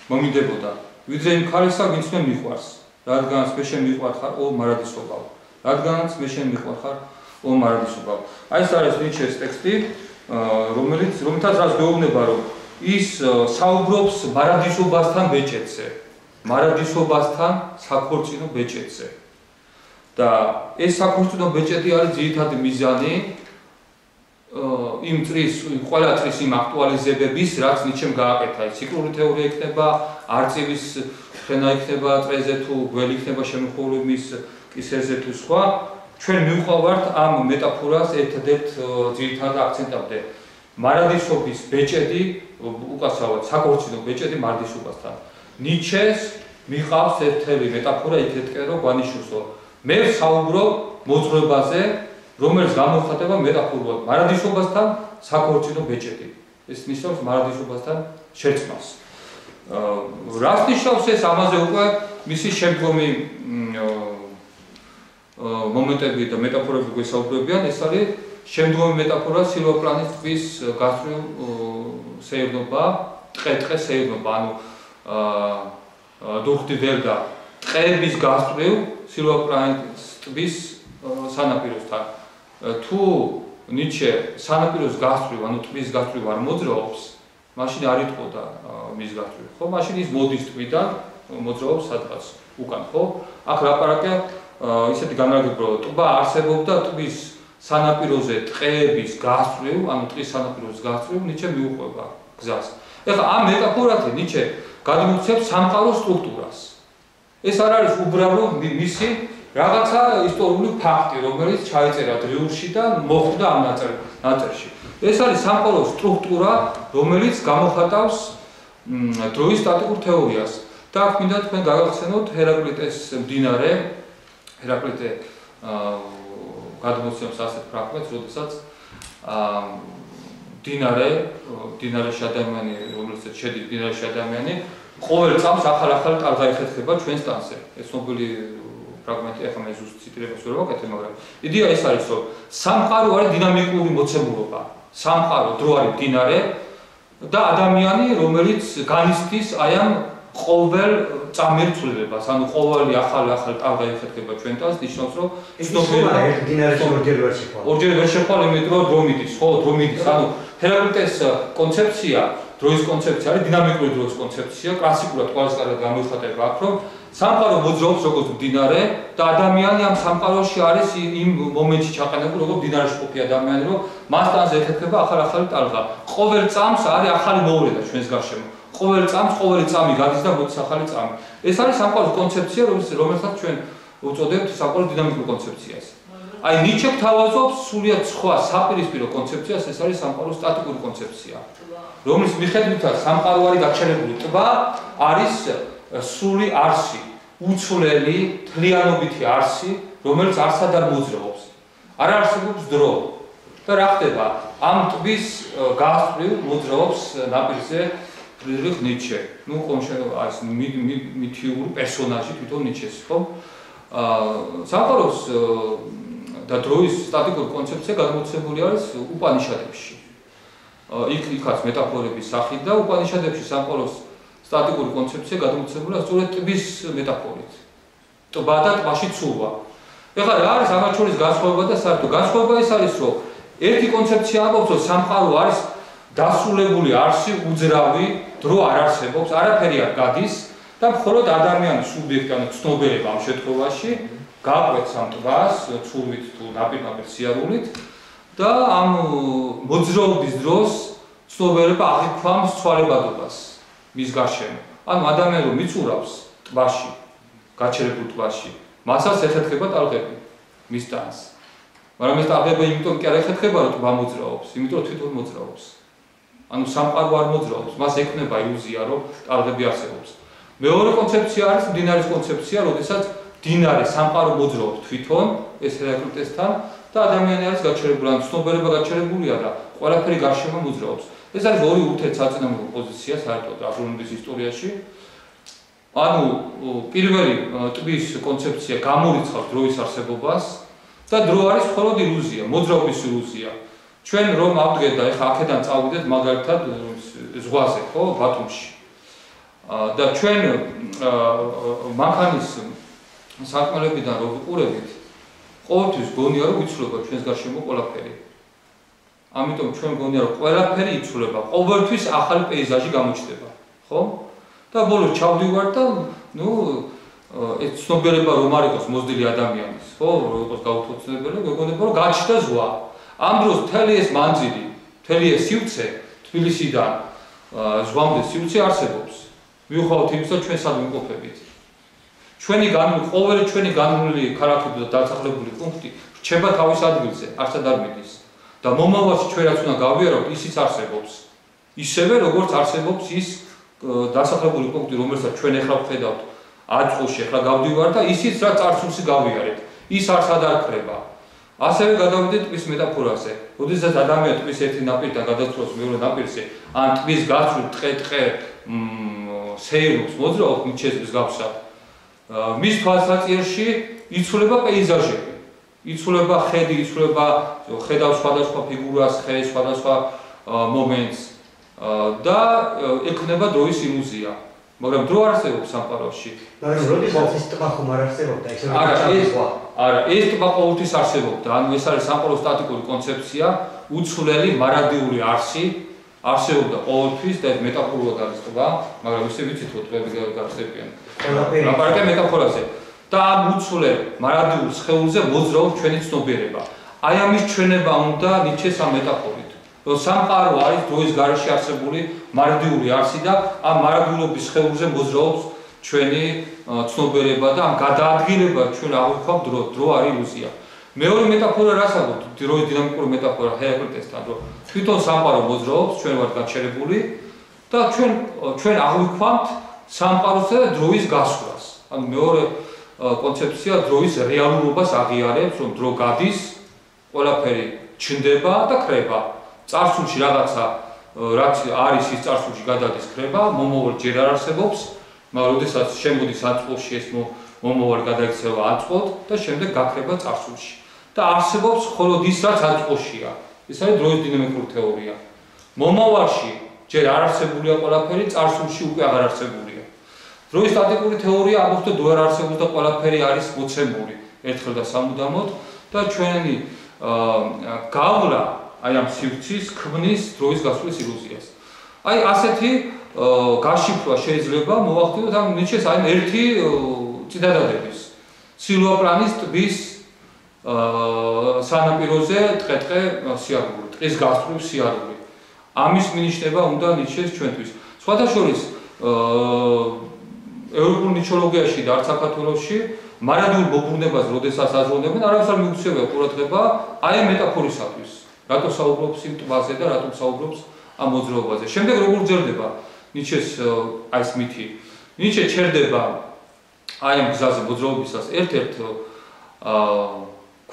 მომიდებოდა. ვიდრე იმ ქალისა, ვინც მე მიყვარს, რადგანაც მე შენ მიყვარხარ, მარადისობავ. რადგანაც მე შენ მიყვარხარ, მარადისობავ. აი ეს არის ნიჩეს ტექსტი, რომელთაც რას გვეუბნება, რომ ის საუბრობს მარადისობასთან ბეჭედზე. მარადისობასთან საქორწინო ბეჭედზე. და ეს საქორწინო ბეჭედი არის ძირითადი მიზანი იმ წრის, ყველა წრის იმ აქტუალიზებების, რაც ნიჩემ გააკეთა. ციკლური თეორია იქნება, არწივის ფრენა იქნება წრეზე თუ გველი იქნება შემოხვეული მის კისერზე თუ სხვა. ჩვენ მივყავართ ამ მეტაფორას ერთ-ერთ ძირითად აქცენტამდე. მარადისობის ბეჭედი, უკაცრავად საქორწინო ბეჭედი მარადისობასთან. ნიჩეს მიყავს ერთ-ერთი მეტაფორა იქეთკენ, რომ გვანიშნოს, რომ მე საუბრობ მოძღვრებაზე, რომელიც გამოხატება მეტაფორულად მარადისობასთან საქორწინო ბეჭედი. ეს ნიშნავს მარადისობასთან შერწყმას. რას ნიშნავს ეს? ამაზე უკვე მისი შემდგომი მომენტები და მეტაფორები გვესაუბრებიან. ეს არის შემდგომი მეტაფორა სილვაპლანის ტბის გასწვრივ სეირნობა, ტყე სეირნობა, ანუ დურხდიდელდა ტყეების გასწვრივ სილვაპლანის ტბის სანაპიროსთან. თუ ნიჩე სანაპიროს გასწვრივ, ანუ ტბის გასწვრივ არ მოძრაობს, მაშინ არ იტყოდა მის გასწვრივ, ხო? მაშინ ის მოდის ტბიდან, მოძრაობს სადღაც უკან, ხო? აქ ლაპარაკია ისეთი განმარტება, რომ ტბა არსებობდა ტბის სანაპიროზე ტყეების გასწვრივ, ანუ ტყის სანაპიროს გასწვრივ, ნიჩე მიუყვება გზას. ეხლა ამ მეტაფორათი ნიჩე გადმოგვცემს სამყარო სტრუქტურას. ეს არ არის უბრალოდ მისი რაღაცა ისტორიული ფაქტი, რომელიც ჩაიწერა დრიურში და მოხვდა ამ ნაწერში. ეს არის სამყარო სტრუქტურა, რომელიც გამოხატავს დროის სტატიკურ თეორიას. და აქ მინდა თქვენ გავახსენოთ ჰერაკლიტეს მდინარე, ჰერაკლიტე გადმოცემს ასეთ ფრაგმენტს, როდესაც მდინარეში ადამიანი, რომელსაც შედის მდინარეში ადამიანი, ყოველ წამს ახალ ტალღა იხერხება ჩვენ სტანზე. ეს ცნობილი ფრაგმენტი, ახლა მე ზუსტ ციტირებას ვერ ვაკეთებ, მაგრამ იდეა ეს არის, რომ სამყარო არის დინამიკური მოცემულობა. სამყარო დრო არის მდინარე და ადამიანი, რომელიც განიცდის აი ამ ყოველ წამერ ცვლილებას, ანუ ყოველი ახალი ტალღა იხერხება ჩვენ ტანს, ნიშნავს, რომ ცნობილია ერთ მდინარეში ორჯერ ვერ შეხვდა. ორჯერ ვერ შეხვდა, იმიტომ რომ დრომიდის, ხო, დრომიდის, ანუ ჰერაკლიტეს კონცეფცია, დროის კონცეფცია არის დინამიკური დროის კონცეფცია, კლასიკურად ყველას კარგად გამოიხატება აქ, რომ სამყარო მოძრაობს როგორც მდინარე და ადამიანი ამ სამყაროში არის იმ მომენტში ჩაყენებული, როგორც მდინარეში ყოფი ადამიანი, რომ მასთან ეხება ახალ-ახალი ტალღა. ყოველ წამს არის ახალი მოვლენა ჩვენს გარშემო. ყოველ წამს ყოველი წამი გადის და მოდის ახალი წამი. ეს არის სამყაროს კონცეფცია, რომელსაც ჩვენ უწოდებთ სამყაროს დინამიკურ კონცეფციას. აი ნიჩე გვთავაზობს სულიად სხვა საპირისპირო კონცეფციას, ეს არის სამყაროს სტატიკური კონცეფცია. რომლის მიხედვითაც სამყარო არის გაჩერებული ტბა, არის სული არსი, უცვლელი, თლიანობითი არსი, რომელიც არსად არ მოძრაობს. არ არსებობს დრო. და რა ხდება? ამ ტბის გასწვრივ მოძრაობს ნაპირზე ფრიდრიხ ნიჩე. ნუ ეს მითიური პერსონაჟი თვითონ ნიჩეს, ხო? სამყაროს და დროის სტატიკური კონცეფცია გადმოცემული არის უპანიშადებში. იქაც მეტაფორების სახით და უპანიშადებში სამყაროს სტატიკური კონცეფცია გადმოცემულია სწორედ ტბის მეტაფორით. ტბა და ტბაში ცურვა. ეხლა რა არის ამათ შორის განსხვავება და საერთო განსხვავება ის არის, რომ ერთი კონცეფცია ამბობს, რომ სამყარო არის დასრულებული არსი, უძრავი, დრო არ არსებობს, არაფერი არ გადის და მხოლოდ ადამიანის სუბიექტი, ანუ ცნობიერება ამ შემთხვევაში გააკვეთს ამ ტბას, ცურვით თუ ნაპირ-ნაპირ სიარულით და ამ მოძრაობის დროს ცნობიერება აღიქვამს ცვალებადობას. მის გარშემო. ანუ ადამიანი რომ მიწურავს ტბაში, გაჩერებულ ტბაში, მასაც ეხეთქება ტალღები მის ტანს. მაგრამ ეს ტალღები იმიტომ კი არ ეხეთქება, რომ ტბა მოძრაობს, იმიტომ რომ თვითონ მოძრაობს. ანუ სამყარო არ მოძრაობს, მას ექნება ილუზია, რომ ტალღები არსებობს. მეორე კონცეფცია არის მდინარის კონცეფცია, როდესაც მდინარე სამყარო მოძრაობს თვითონ, ეს ჰერაკლიტესთან და ადამიანი არის გაჩერებული, ან ცნობიერება გაჩერებულია და ყველაფერი გარშემო მოძრაობს. ეს არის ორი ურთიერთსაწინააღმდეგო პოზიცია საერთოდ აზროვნების ისტორიაში. ანუ პირველი ტბის კონცეფცია გამორიცხავს დროის არსებობას და დრო არის მხოლოდ ილუზია, მოძრაობის ილუზია. ჩვენ რომ ავდგეთ და ეხლა აქედან წავიდეთ მაგალითად ზღვაზე, ხო, ბათუმში. და ჩვენ მანქანის სარკმლებიდან რო ვიყურებით, ყოველთვის გონია რომ იცვლება ჩვენს გარშემო ყველაფერი. ამიტომ ჩვენ გონია რომ ყველაფერი იცვლება, ყოველთვის ახალი პეიზაჟი გამოჩნდება, ხო? და ბოლოს ჩავდივარ და ნუ ეს ცნობიერება რომ არ იყოს მოზრდილი ადამიანის, ხო, რომ იყოს გაუთოცნებელი, მეგონება რომ გაჩნდა ზღვა. ამ დროს მთელი ეს მანძილი, მთელი ეს სივრცე თბილისიდან ზღვამდე სივრცე არსებობს. მიუხედავად იმისა, ჩვენ სად ვიმყოფებით. ყოველი ჩვენი განმული ქალაქები და დასახლებული პუნქტი რჩება თავის ადგილზე, არცად არ მიდის. და მომავალში ჩვენ რაც უნდა გავიარავთ, ისიც არსებობს. ისევე როგორც არსებობს ის დასახლებული პუნქტი, რომელსაც ჩვენ ახლა ვხედავთ აწყოში, ახლა გავდივარ და ისიც რაც წარსულში გავიარეთ, ის არსად არ ქრება. ასევე გადავიდეთ ტბის მეტაფორაზე. როდესაც ადამიანი ტბის ერთი ნაპირიდან გადასწროს მეორე ნაპირზე, ან ტბის გასწვრივ ტყე-ტყე სეირნობს, მოძრაობს ნიჩეს მსგავსად. მის თვალსაჩინში იცვლება პეიზაჟები. იცვლება ხედი, იცვლება ხედავს სხვადასხვა ფიგურას, ხეს, სხვადასხვა მომენტს და ექნება დროის ილუზია. მაგრამ დრო არსებობს სამყაროში. მაგრამ როდესაც ეს ტბა ხომ არ არსებობდა, ეს არა, ეს ტბა ყოველთვის არსებობდა. ანუ ეს არის სამყაროს სტატიკური კონცეფცია, უცვლელი მარადიული არსი, არსებობდა ყოველთვის და ეს მეტაფორულად არის ტბა, მაგრამ ისე ვიცით რომ ტბები გახსებიან. ლაპარაკია მეტაფორაზე. და ამ უცვლელ მარადიულ სხეულზე მოძრაობს ჩვენი ცნობიერება. აი ამის ჩვენება უნდა ნიჩეს ამ მეტაფორით. რომ სამყარო არის დროის გარეშე არსებული მარადიული არსი და ამ მარადულობის სხეულზე მოძრაობს ჩვენი ცნობიერება და ამ გადაადგილება ჩვენ აღვიქვამთ დრო არის ილუზია. მეორე მეტაფორა რას ამბობთ? დროის დინამიკური მეტაფორა ჰერაკლიტესთან, რომ თვითონ სამყარო მოძრაობს, ჩვენ ვართ გაჩერებული და ჩვენ აღვიქვამთ სამყაროსა და დროის გასვლას. ანუ მეორე კონცეფცია დროის რეალურობას აღიარებს, რომ დრო გადის, ყველაფერი ჩნდება და ქრება. წარსულში რაღაცა რაც არის ის წარსულში გადადის ქრება, მომავალ ჯერ არ არსებობს, მაგრამ როდესაც შემოდის აწყვოში ეს მომავალი გადაიქცევა აწყვოდ და შემდეგ გაქრება წარსულში. და არსებობს მხოლოდ ის რაც აწყვშია. ეს არის დროის დინამიკური თეორია. მომავალში ჯერ არ არსებულია ყველაფერი, წარსულში უკვე აღარ არსებულია. დროის სტატიკური თეორია ამბობს, რომ დრო არ არსებობს და ყველაფერი არის მოცემული ერთხელ და სამუდამოდ და ჩვენი გავლა აი ამ სივრცის ქმნის დროის გასვლის ილუზიას. აი ასეთი გაშიფრვა შეიძლება მოვახდინოთ ამ ნიჩეს აი ერთი წინადადების. სილვაპლანის ტბის სანაპიროზე ტყე-ტყე სიარული, ტყის გასწვრივ სიარული. ამის მინიშნება უნდა ნიშნეს ჩვენთვის. სხვათა შორის ევროპულ ნიჩოლოგიაში და არც საქართველოში მარადიულ მობრუნებას როდესაც აზროვნებენ, არავის არ მიუწევია ყურადღება აი ამ მეტაფორისათვის. რატო საუბრობს იმ ტბაზე და რატო საუბრობს ამ მოძრაობაზე. შემდეგ როგორ გრძელდება ნიჩეს აი ეს მითი. ნიჩე ჩერდება აი ამ გზაზე მოძრაობისას ერთ-ერთ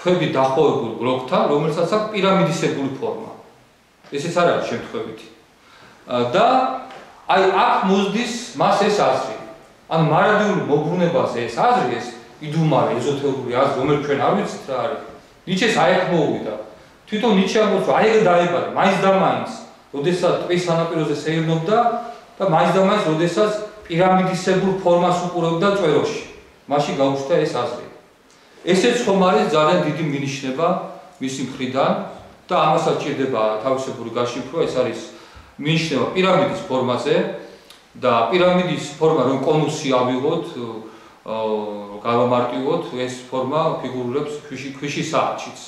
ქვები დახოვებულ ბლოკთან, რომელსაც აქვს პირამიდისებური ფორმა. ესეც არ არის შემთხვევითი. და აი აქ მოსდის მას ეს აზრი. ან მარადიულ მოbrunებაზე ეს აზრი, ეს იდუმარი ეზოთერული აზრი, რომელიც ჩვენ არ ვიცით რა არის. ნიჩეს აი აქ მოუვიდა. თვითონ ნიჩე ამბობს, აი ეგ დაებადა, მაინც და მაინც, როდესაც ტყის სანაპიროზე სეირნობდა და მაინც და მაინც, როდესაც პირამიდისებურ ფორმას უყურებდა წეროში. მაშინ გაუჩნდა ეს აზრი. ესეც ხომ არის ძალიან დიდი მინიშნება მისი მხრიდან და ამასაც ჭირდება თავისებური გაშიფრვა, ეს არის მინიშნება პირამიდის ფორმაზე და პირამიდის ფორმა რომ კონუსი ავიღოთ, გავამარტივოთ, ეს ფორმა ფიგურირებს ქვიშის საათშიც.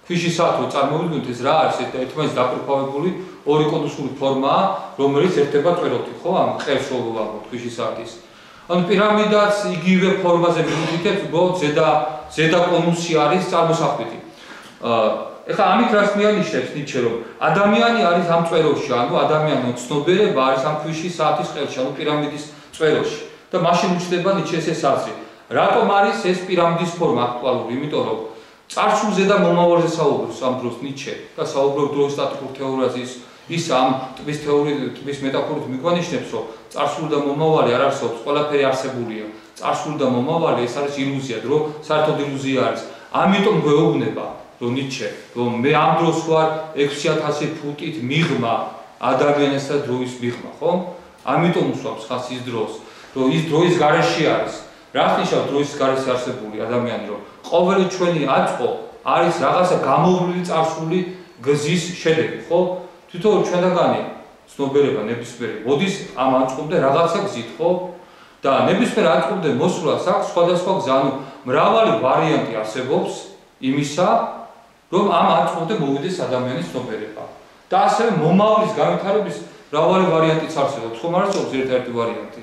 ქვიშის საათი რო წარმოვიდგინოთ, ეს რა არის? ერთმანეთს დაკრუფავებული ორი კონუსური ფორმაა, რომელიც ერთება წეროთი, ხო? ამ ყელს რო ვამბობთ ქვიშის საათის. ანუ პირამიდაც იგივე ფორმაზე მივიდეთ, უბრალოდ ზედა კონუსი არის წარმოსახვითი. ეხლა ამით რას მიანიშნებს ნიჩე, რომ ადამიანი არის ამ წეროში, ანუ ადამიანის ცნობიერება არის ამ ქვიშის საათის ყელში, ანუ პირამიდის წეროში. და მაშინ უჩნდება ნიჩეს ეს აზრი. რატომ არის ეს პირამიდის ფორმა აქტუალური? იმიტომ რომ წარსულზე და მომავალზე საუბრობს ამ დროს ნიჩე და საუბრობს დროის სტატიკურ თეორიაზე ის ამ ტბის ტბის მეტაფორით მიგვანიშნებს, რომ წარსული და მომავალი არ არსებობს, ყველაფერი არსებულია. წარსული და მომავალი ეს არის ილუზია, დრო საერთოდ ილუზია არის. ამიტომ გვეუბნება რომ ნიჩე, რომ მე ამ დროს ვარ 6000 ფუტით მიღმა ადამიანის და დროის მიღმა, ხო? ამიტომ უსვამს ხას ის დროს, რომ ის დროის გარეშე არის. რას ნიშნავს დროის გარეშე არსებული ადამიანი, რომ ყოველი ჩვენი აწყო არის რაღაცა გამოვლილი წარსული გზის შედეგი, ხო? თვითონ ჩვენგანი ცნობიერება ნებისმიერი მოდის ამ აწყობდე რაღაცა გზით, ხო? და ნებისმიერ აწყობდე მოსვლას აქვს სხვადასხვა გზა, ანუ მრავალი ვარიანტი არსებობს იმისა, რომ ამ აწყობდე მოვიდეს ადამიანის ცნობიერება. და ასევე მომავლის განვითარების მრავალი ვარიანტიც არსებობს, ხომ არ არსებობს ერთ-ერთი ვარიანტი.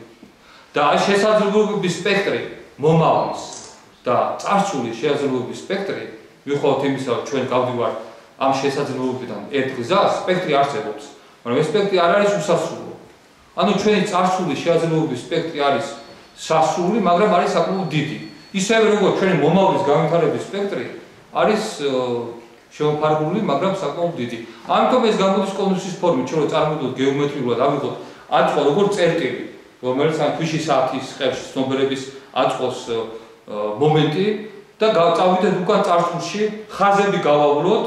და აი შესაძლებლობების სპექტრი მომავლის და წარსულის შესაძლებლობების სპექტრი, მიუხედავად იმისა, რომ ჩვენ გავდივართ ამ შესაძლებლობებიდან ერთ გზას, სპექტრი არსებობს, მაგრამ ეს სპექტრი არ არის უსასრულო. ანუ ჩვენი წარსულის შესაძლებლობების სპექტრი არის სასრული, მაგრამ არის საკმაოდ დიდი. ისევე როგორც ჩვენი მომავლის განვითარების სპექტრი არის შემოფარგლული, მაგრამ საკმაოდ დიდი. ამიტომ ეს გამოდის კონუსის ფორმით, ჩვენ რომ წარმოვიდგინოთ გეომეტრიულად, ავიღოთ აწყო როგორც წერტილი, რომელიც ამ ქვიშის საათის ყელში ცნობიერების აწყოს მომენტი და წავიდეთ უკან წარსულში, ხაზები გავავლოთ,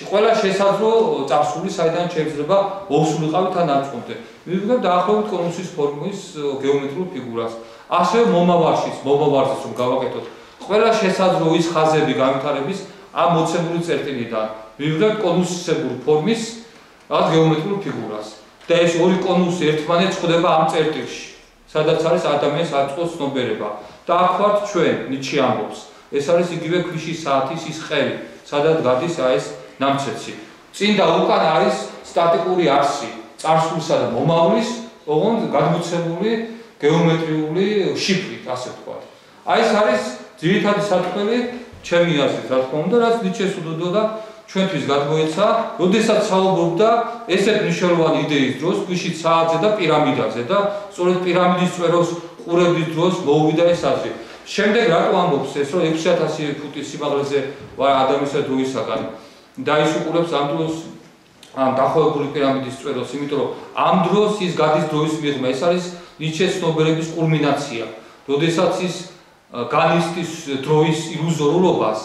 ყველა შესაძლო წარსული საიდან შეიძლება მოვსულიყავით ან აწყობდე. მივიღებთ დაახლოებით კონუსის ფორმის გეომეტრიულ ფიგურას. ასევე მომავალშიც რომ გავაკეთოთ, ყველა შესაძლო ის ხაზები განვითარების ამ მოცემული წერტილიდან მივიღებთ კონუსისებური ფორმის რაღაც გეომეტრიულ ფიგურას. და ეს ორი კონუსი ერთმანეთს ხვდება ამ წერტილში, სადაც არის ადამიანის აწყოს ცნობიერება. და აქ ვართ ჩვენ, ნიჩე ამბობს. ეს არის იგივე ქვიშის საათის ის ყელი, სადაც გადის აი ეს ნამცეცი. წინ და უკან არის სტატიკური არსი, წარსულსა და მომავლის, ოღონდ გადმოცემული გეომეტრიული შიფრით, ასე ვთქვათ. აი ეს არის ძირითადი სათქმელი, ჩემი აზრით, რა თქმა უნდა, რაც ნიჩეს უდოდა ჩვენთვის გადმოეცა, როდესაც საუბრობდა ესეთ მნიშვნელოვანი იდეის დროს, ქვიშის საათზე და პირამიდაზე და სწორედ პირამიდის წვეროს ყურების დროს მოუვიდა ეს აზრი. შემდეგ რატო ამბობს ეს, რომ 6000 ფუტის სიმაღლეზე ვარ ადამიანისა დროისაგან და ის უყურებს ამ დროს ამ დახოვებული პირამიდის წვეროს, იმიტომ რომ ამ დროს ის გადის დროის მიღმა, ეს არის ნიჩეს ცნობიერების კულმინაცია, როდესაც ის განიცდის დროის ილუზორულობას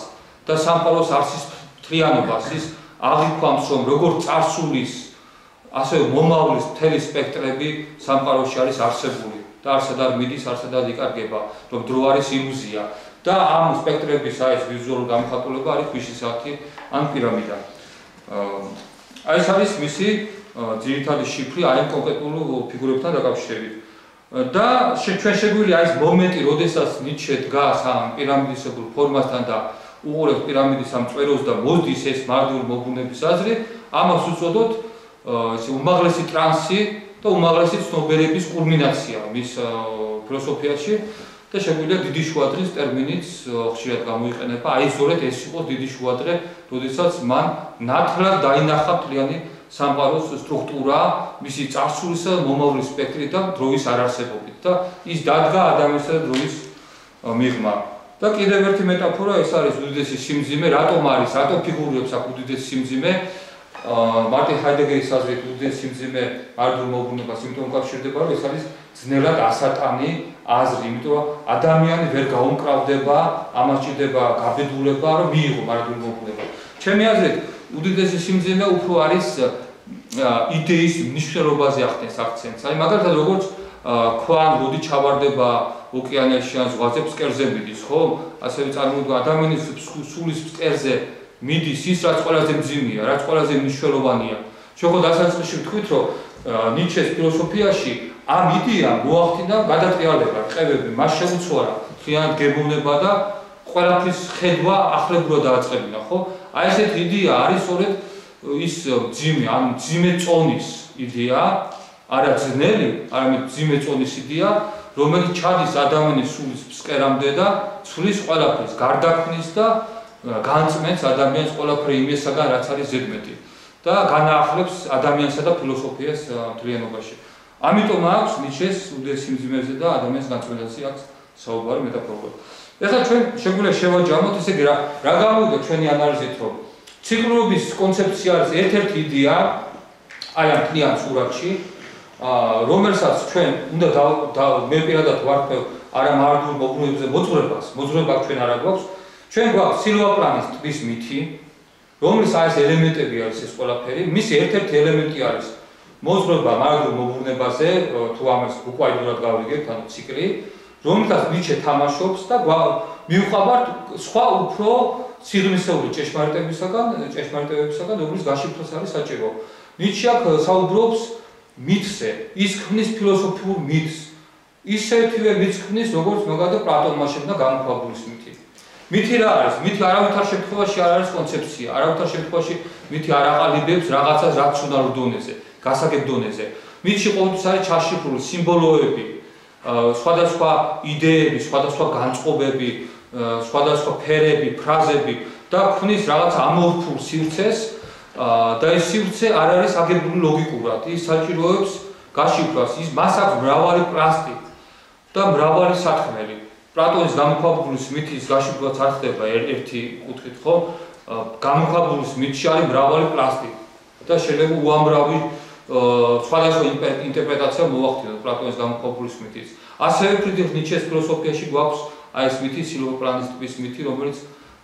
და სამყაროს არსის მთლიანობას, ის აღიქვამს, რომ როგორც წარსულის, ასევე მომავლის მთელი სპექტრები სამყაროში არის არსებული და არსად არ მიდის, არსად არ იკარგება, რომ დრო არის ილუზია და ამ სპექტრების აი ეს ვიზუალური გამოხატულება არის ქვიშის საათი ან პირამიდა. აი ეს არის მისი ძირითადი შიფრი აი ამ კონკრეტულ ფიგურებთან დაკავშირებით. და ჩვენ შეგვიძლია ეს მომენტი, როდესაც ნიჩე დგას ამ პირამიდისებურ ფორმასთან და უყურებს პირამიდის ამ წვეროს და მოდის ეს მარტივი მობრუნების აზრი, ამას უწოდოთ ესე უმაღლესი ტრანსი და უმაღლესი ცნობიერების კულმინაცია მის ფილოსოფიაში და შეგვიძლია დიდი შუადღის ტერმინიც ხშირად გამოიყენება. აი ზოგადად ეს იყო დიდი შუადღე, როდესაც მან ნათლად დაინახა მთლიანი სამყაროს სტრუქტურა, მისი წარსულისა და მომავლის სპექტრი და დროის არარსებობით და ის დადგა ადამიანისა და დროის მიღმა. და კიდევ ერთი მეტაფორა ეს არის უდიდესი სიმძიმე, რატომ ფიგურებს აქვს უდიდესი სიმძიმე? მარტინ ჰაიდეგერის აზრით უდიდესი სიმძიმე მარტივ მოbrunებას იმიტომ უკავშირდება, რომ ეს არის ძნელად ასატანი აზრი, იმიტომ რომ ადამიანი ვერ გაუმკრავდება, ამას ჭირდება გაბედულება, რომ მიიღო მარტივ მოbrunება. ჩემი აზრით უდიდესი სიმძიმე უფრო არის იდეის მნიშვნელობაზე ახდენს აქცენტს. აი მაგალითად როგორც ქვან როდი ჩავარდება ოკეანეში ან ზღვაზე ფსკერზე მიდის, ხო? ასევე წარმოიდგინე ადამიანის სულის ფსკერზე მიდის ის, რაც ყველაზე მძიმეა, რაც ყველაზე მნიშვნელოვანია. შეგო დასაწყისში ვთქვით, რომ ნიჩეს ფილოსოფიაში ამ იდეამ მოახდინა გადატრიალება, ყევები, მას შეუცვალა მთლიანად გემოვნება და ყველაფრის ხედვა ახლებურად დააწყებინა, ხო? აი ესეთი იდეა არის სწორედ ის მძიმე, ან მძიმე წონის იდეა, არა ძნელი, არამედ მძიმე წონის იდეა, რომელიც ჩადის ადამიანის სულის ფსკერამდე და ცვლის ყველაფერს, გარდაქმნის და განწმენს ადამიანს ყველაფერი იმისაგან, რაც არის ზედმეტი და განაახლებს ადამიანსა და ფილოსოფიას მთლიანობაში. ამიტომ აქვს ნიჩეს უდიდესი სიმძიმეზე და ადამიანის განწმენაზე აქვს საუბარი მეტაფორულად. ეხლა ჩვენ შეგვიძლია შევაჯამოთ, ესე იგი რა გამოვიდა ჩვენი ანალიზით, რომ ციკლურობის კონცეფცია არის ერთ-ერთი იდეა აი ამ მთლიან სურათში, რომელსაც ჩვენ უნდა მე პირადად ვარქმევ არა მარტივ მოbrunებზე მოძღვრება ჩვენ არა გვაქვს, ჩვენ გვაქვს სილვაპლანის ტბის მითი, რომლის აი ეს ელემენტები არის ეს ყველაფერი, მისი ერთ-ერთი ელემენტი არის მოძღვრება მარტივ მოbrunებაზე, თუ ამას უკუაიდურად გავიგებთ, ანუ ციკლი, რომელსაც ნიჩე თამაშობს და მივყავართ სხვა უფრო სიღრმისეული ჭეშმარიტებებისაგან, რომლის გაშიფრვაც არის საჭირო. ნიჩე აქ საუბრობს მითზე, ის ქმნის ფილოსოფიურ მითს. ისეთივე მითს ქმნის, როგორც მაგალითად პლატონმა შექმნა გამოქვაბულის მითი. მითი რა არის? მითი არავითარ შემთხვევაში არ არის კონცეფცია, არავითარ შემთხვევაში მითი არ აყალიბებს რაღაცას რაციონალურ დონეზე, გასაგებ დონეზე. მითში ყოველთვის არის ჩაშიფრული სიმბოლოები, სხვადასხვა იდეები, სხვადასხვა განწყობები, სხვადასხვა ფერები, ფრაზები და ქმნის რაღაც ამორფულ სივრცეს და ეს სივრცე არ არის აგებული ლოგიკურად, ის საჭიროებს გაშიფრვას, მას აქვს მრავალი პლასტი და მრავალი საქმელი. პლატონის გამოქვაბულის მითის გაშიფრვაც არ ხდება ერთი კუთხით, ხო? გამოქვაბულის მითში არის მრავალი პლასტი და შეიძლება უამრავი სხვადასხვა ინტერპრეტაცია მოახდინოს პლატონის გამოქვაბულის მითის. ასევე ფრიდრიხ ნიჩეს ფილოსოფიაში გვაქვს აი ეს მითი, სილვაპლანის ტბის მითი, რომელიც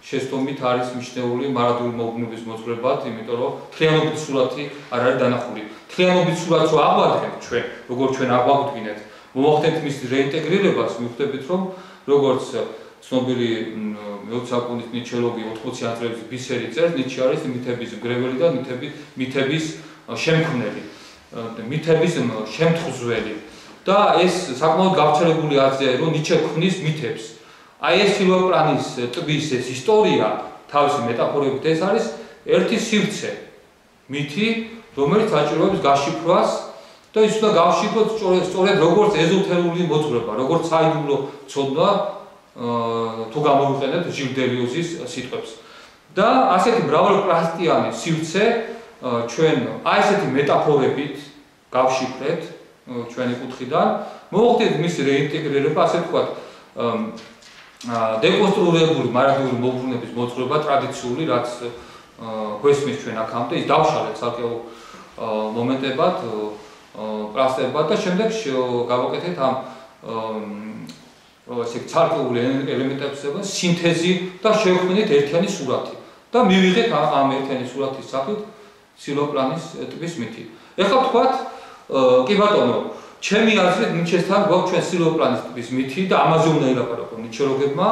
შეცდომით არის მიჩნეული მარადიული მოbrunების მოძღვრებად, იმიტომ რომ მთლიანობით სურათი არ არის დანახული. მთლიანობით სურათს რო აღვადგენთ ჩვენ, როგორც ჩვენ აღვადგინეთ, მოახდენთ მის რეინტეგრირებას, მივხვდებით რომ როგორც ცნობილი მე-20 საუკუნის ნიჩელოგი 80-იან წლების ბისერი წერს, ნიჩე არის მითების მგრეველი და მითების შემქმნელი, მითების შემთხზველი. და ეს საკმაოდ გავრცელებული აზრია, რომ ნიჩე ქმნის მითებს. აი ეს სილვაპლანის ტბის ეს ისტორია, თავისი მეტაფორებით ეს არის ერთი სივრცე, მითი, რომელიც საჭიროებს გაშიფრვას და ის უნდა გავშიფროთ სწორედ როგორც ეზოთერული მოძღვრება, როგორც საიდუმლო ცოდნა, თუ გამოვიყენებთ ჟილ დელიოზის სიტყვებს. და ასეთი მრავალპლასტიანი სივრცე ჩვენ აი ესეთი მეტაფორებით გავშიფრეთ ჩვენი კუთხიდან, მოვხდით მის რეინტეგრირება, ასე ვთქვათ, დეკონსტრუირებული მარადიული მოbrunების მოძღვრება ტრადიციული, რაც გვესმის ჩვენ აქამდე, ის დავშალეთ ცალკეულ მომენტებად, პლასტებად და შემდეგ გავაკეთეთ ამ ესე ცალკეულ ელემენტებს სინთეზი და შევქმნით ერთიანი სურათი და მივიღეთ ამ ერთიანი სურათის სახით სილვაპლანის ტბის მითი. ეხლა ვთქვათ, კი ბატონო, ჩემი აზრით ნიჩესთან გვაქვს ჩვენ სილვაპლანის ტბის მითი და ამაზე უნდა ელაპარაკონ ნიჩელოგებმა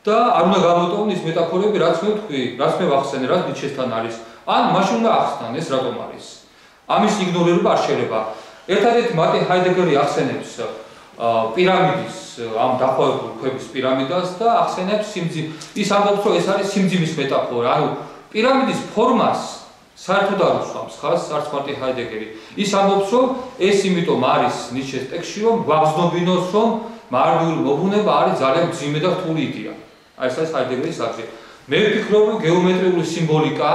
და არ უნდა გამოტოვონ ის მეტაფორები, რაც მე ვთქვი, რაც მე ვახსენე, რაც ნიჩესთან არის. ან მაშინ უნდა ახსნან ეს რატომ არის. ამის იგნორირება არ შეიძლება. ერთადერთი მარტინ ჰაიდეგერი ახსენებს პირამიდის ამ დახვეულ ქვების პირამიდას და ახსენებს ის ამბობს, რომ ეს არის სიმძიმის მეტაფორა. ანუ პირამიდის ფორმას საერთოდ არ უსვამს ხას არც მარტი ჰაიდეგერი. ის ამბობს, რომ ეს იმიტომ არის ნიშეს ტექსტში, რომ გვაგზნობინოს, რომ მარადიული მოღვნება არის ძალიან მძიმე და რთული იდეა. აი ეს არის ჰაიდეგერის აღზრდა. მე ვფიქრობ, რომ გეომეტრიული სიმბოლიკა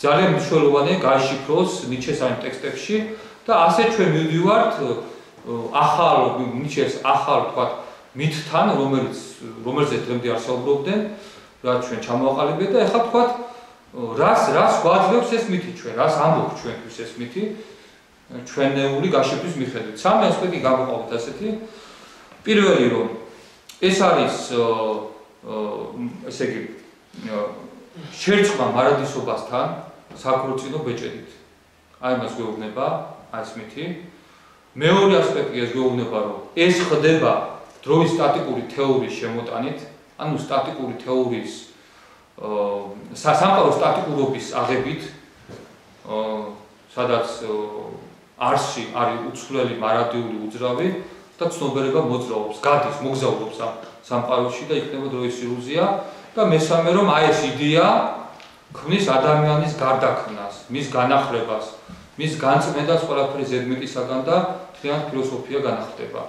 ძალიან მნიშვნელოვანია გაიშიფროს ნიშეს ამ ტექსტებში და ასე ჩვენ მივდივართ ახალ თქვათ მითთან, რომელზეც დღემდე არ საუბრობდნენ, რაც ჩვენ ჩამოვაყალიბეთ და ეხლა თქვათ რას გვაძლევს ეს მითი ჩვენ, რას ამბობს ჩვენთვის ეს მითი ჩვენეული გაშიფვრის მიხედვით. სამი ასპექტი გამოყავთ ასეთი. პირველი რომ ეს არის ესე იგი შერწყმა მარადისობასთან საქორწინო ბეჭედით. აი მას გვეუბნება აი ეს მითი. მეორე ასპექტი ეს გვეუბნება რომ ეს ხდება დროის სტატიკური თეორიის შემოტანით, ანუ სტატიკური თეორიის სამყაროს სტატიკურობის აღებით, სადაც არსი არის უცვლელი მარადიული უძრავი და ცნობიერება მოძრაობს, გადის, მოგზაურობს ამ სამყაროში და იქნება დროის ილუზია და მესამე რომ აი ეს იდეა ქმნის ადამიანის გარდაქმნას, მის განახლებას, მის განწმენდას ყველაფერი ზედმეტისაგან და მთლიანი ფილოსოფია განახლდება.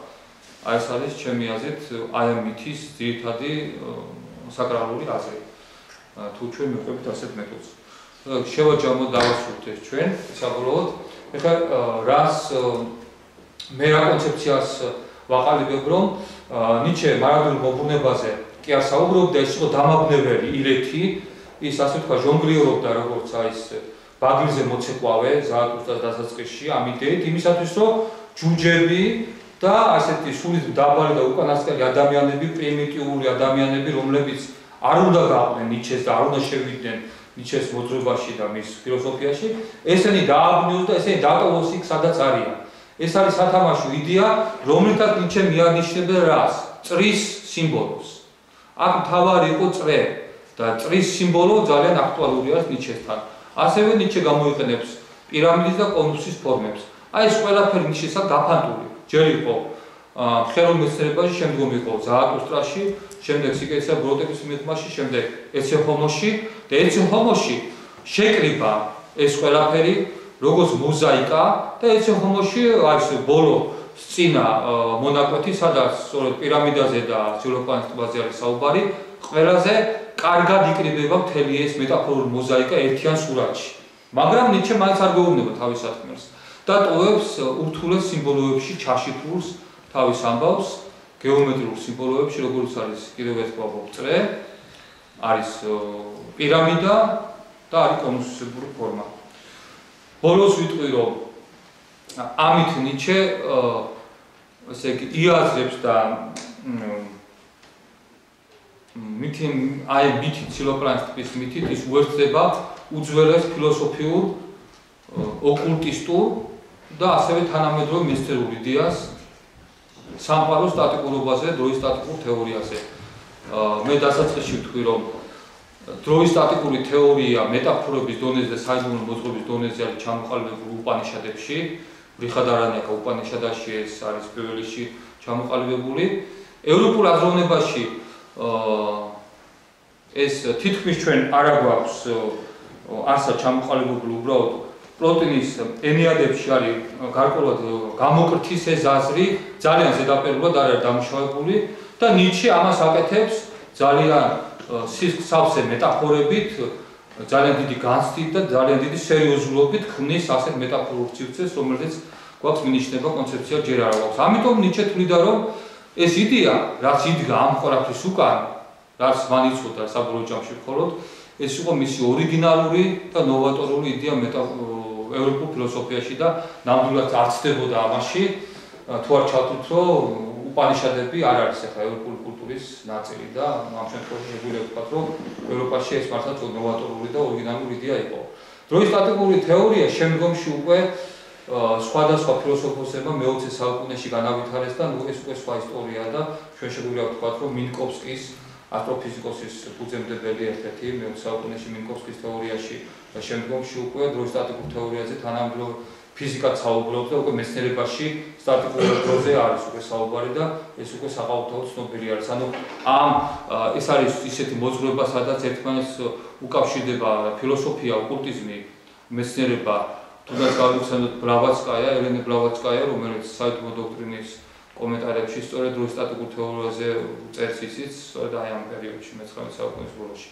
აი ეს არის ჩემი აზრით აი ამ მითის ძირითადი საკრალური აზრი. თუ ჩვენ მივყვებით ასეთ მეთოდს. შევაჯამოთ დავასრულოთ ეს ჩვენ საბოლოოდ. ეხლა რას მე რა კონცეფციას ვაყალიბებ, რომ ნიჩე მარადულ მობრუნებაზე კი არ საუბრობდა, ეს იყო დამაბნეველი ილეთი, ის ასე თქვა ჟონგლიორობდა როგორც აი ეს ბაგილზე მოცეკვავე ზარათუსტრას დასაწყისში ამ იდეით, იმისათვის რომ ჯუჯები და ასეთი სულით დაბალი და უკანასკნელი ადამიანები, პრიმიტიული ადამიანები, რომლებიც არ უნდა გაყვნენ ნიჩეს და არ უნდა შევიდნენ ნიჩეს მოძრაობაში და მის ფილოსოფიაში, ესენი დააბნიოს და ესენი დატოვოს იქ, სადაც არიან. ეს არის სათამაშო იდეა, რომლითაც ნიჩე მიანიშნებდა რას? წრის სიმბოლოს. აქ მთავარი იყო წრე და წრის სიმბოლო ძალიან აქტუალურია ნიჩესთან. ასევე ნიჩე გამოიყენებს პირამიდის და კონუსის ფორმებს. აი ეს ყველაფერი ნიშნისა გაფანტული. ჯერ იყო ხელოვნურ მეცნიერებაში, შემდგომ იყო ზარათუსტრაში, შემდეგ სიკეთისა ბროტების მიღმაში, შემდეგ ეცეჰომოში და ეცეჰომოში შეკრიბა ეს ყველაფერი როგორც მოზაიკა და ეცეჰომოში აი ეს ბოლო სცენა მონაკვეთი, სადაც სწორედ პირამიდაზე და ძილოფანის ტბაზე არის საუბარი, ყველაზე კარგად იკრიბება მთელი ეს მეტაფორული მოზაიკა ერთიან სურათში. მაგრამ ნიჩე მაინც არ გვეუბნება თავის სათქმელს და ტოვებს ურთულეს სიმბოლოებში ჩაშიფრულს თავის ამბავს, გეომეტრიულ სიმბოლოებში, როგორც არის კიდევ ერთხელ წრე, არის პირამიდა და არის კონუსისებური ფორმა. ბოლოს ვიტყვი, რომ ამით ნიჩე ესე იგი იაზრებს და აი მითით, სილოპლანის ტიპის მითით ის უერთდება უძველეს ფილოსოფიურ, ოკულტისტურ და ასევე თანამედროვე მეცნიერულ იდეას სამყაროს სტატიკურობაზე, დროის სტატიკურ თეორიაზე. მე დასაწყისში ვთქვი, რომ დროის სტატიკური თეორია მეტაფორების დონეზე და საიდუმლო მოძღვრების დონეზე არის ჩამოყალიბებული უპანიშადებში. ბრიხადარანიაკა უპანიშადაში ეს არის პირველში ჩამოყალიბებული. ევროპულ აზროვნებაში ეს თითქმის ჩვენ არ გვაქვს არცად ჩამოყალიბებული, უბრალოდ პლოტინის ენეადებში არის გარკვეულად გამოკრთის ეს აზრი, ძალიან ზედაპირულად არ არის დამუშავებული და ნიჩე ამას აკეთებს ძალიან სავსე მეტაფორებით, ძალიან დიდი განცდით და ძალიან დიდი სერიოზულობით ქმნის ასეთ მეტაფორულ სივრცეს, რომელზეც გვაქვს მინიშნება კონცეფცია ჯერ არ აქვს. ამიტომ ნიჩე თვლიდა, რომ ეს იდეა, რაც იდგა ამ ყველაფრის უკან, რაც მან იცოდა საბოლოო ჯამში მხოლოდ, ეს იყო მისი ორიგინალური და ნოვატორული იდეა ევროპულ ფილოსოფიაში და ნამდვილად არ ცდებოდა ამაში, თუ არ ჩავთვლით, რომ უპანიშადები არ არის ახლა ევროპული კულტურის ნაწილი და ამ შემთხვევაში შეგვიძლია ვთქვათ, რომ ევროპაში ეს მართლაც ნოვატორული და ორიგინალური იდეა იყო. დროის სტატიკური თეორია შემდგომში უკვე სხვადასხვა ფილოსოფოსებმა მე-20 საუკუნეში განავითარეს და ეს უკვე სხვა ისტორიაა და ჩვენ შეგვიძლია ვთქვათ, რომ მინკოვსკის ასტროფიზიკოსის ფუძემდებელი ერთ-ერთი მე-20 საუკუნეში მინკოვსკის თეორიაში და შემდგომში უკვე დროის სტატიკურ თეორიაზე თანამედროვე ფიზიკაც საუბრობს და უკვე მეცნიერებაში სტატიკურ დროზე არის უკვე საუბარი და ეს უკვე საყოველთაოდ ცნობილი არის. ანუ ეს არის ისეთი მოძღვრება, სადაც ერთმანეთს უკავშირდება ფილოსოფია, ოკულტიზმი, მეცნიერება, თუნდაც გავიხსენოთ ბლავატსკაია, ელენე ბლავატსკაია, რომელიც საიდუმლო დოქტრინის კომენტარებში სწორედ რუსტატიკურ თეორიაზე წერს ისიც სწორედ აი ამ პერიოდში 19 საუკუნის ბოლოში.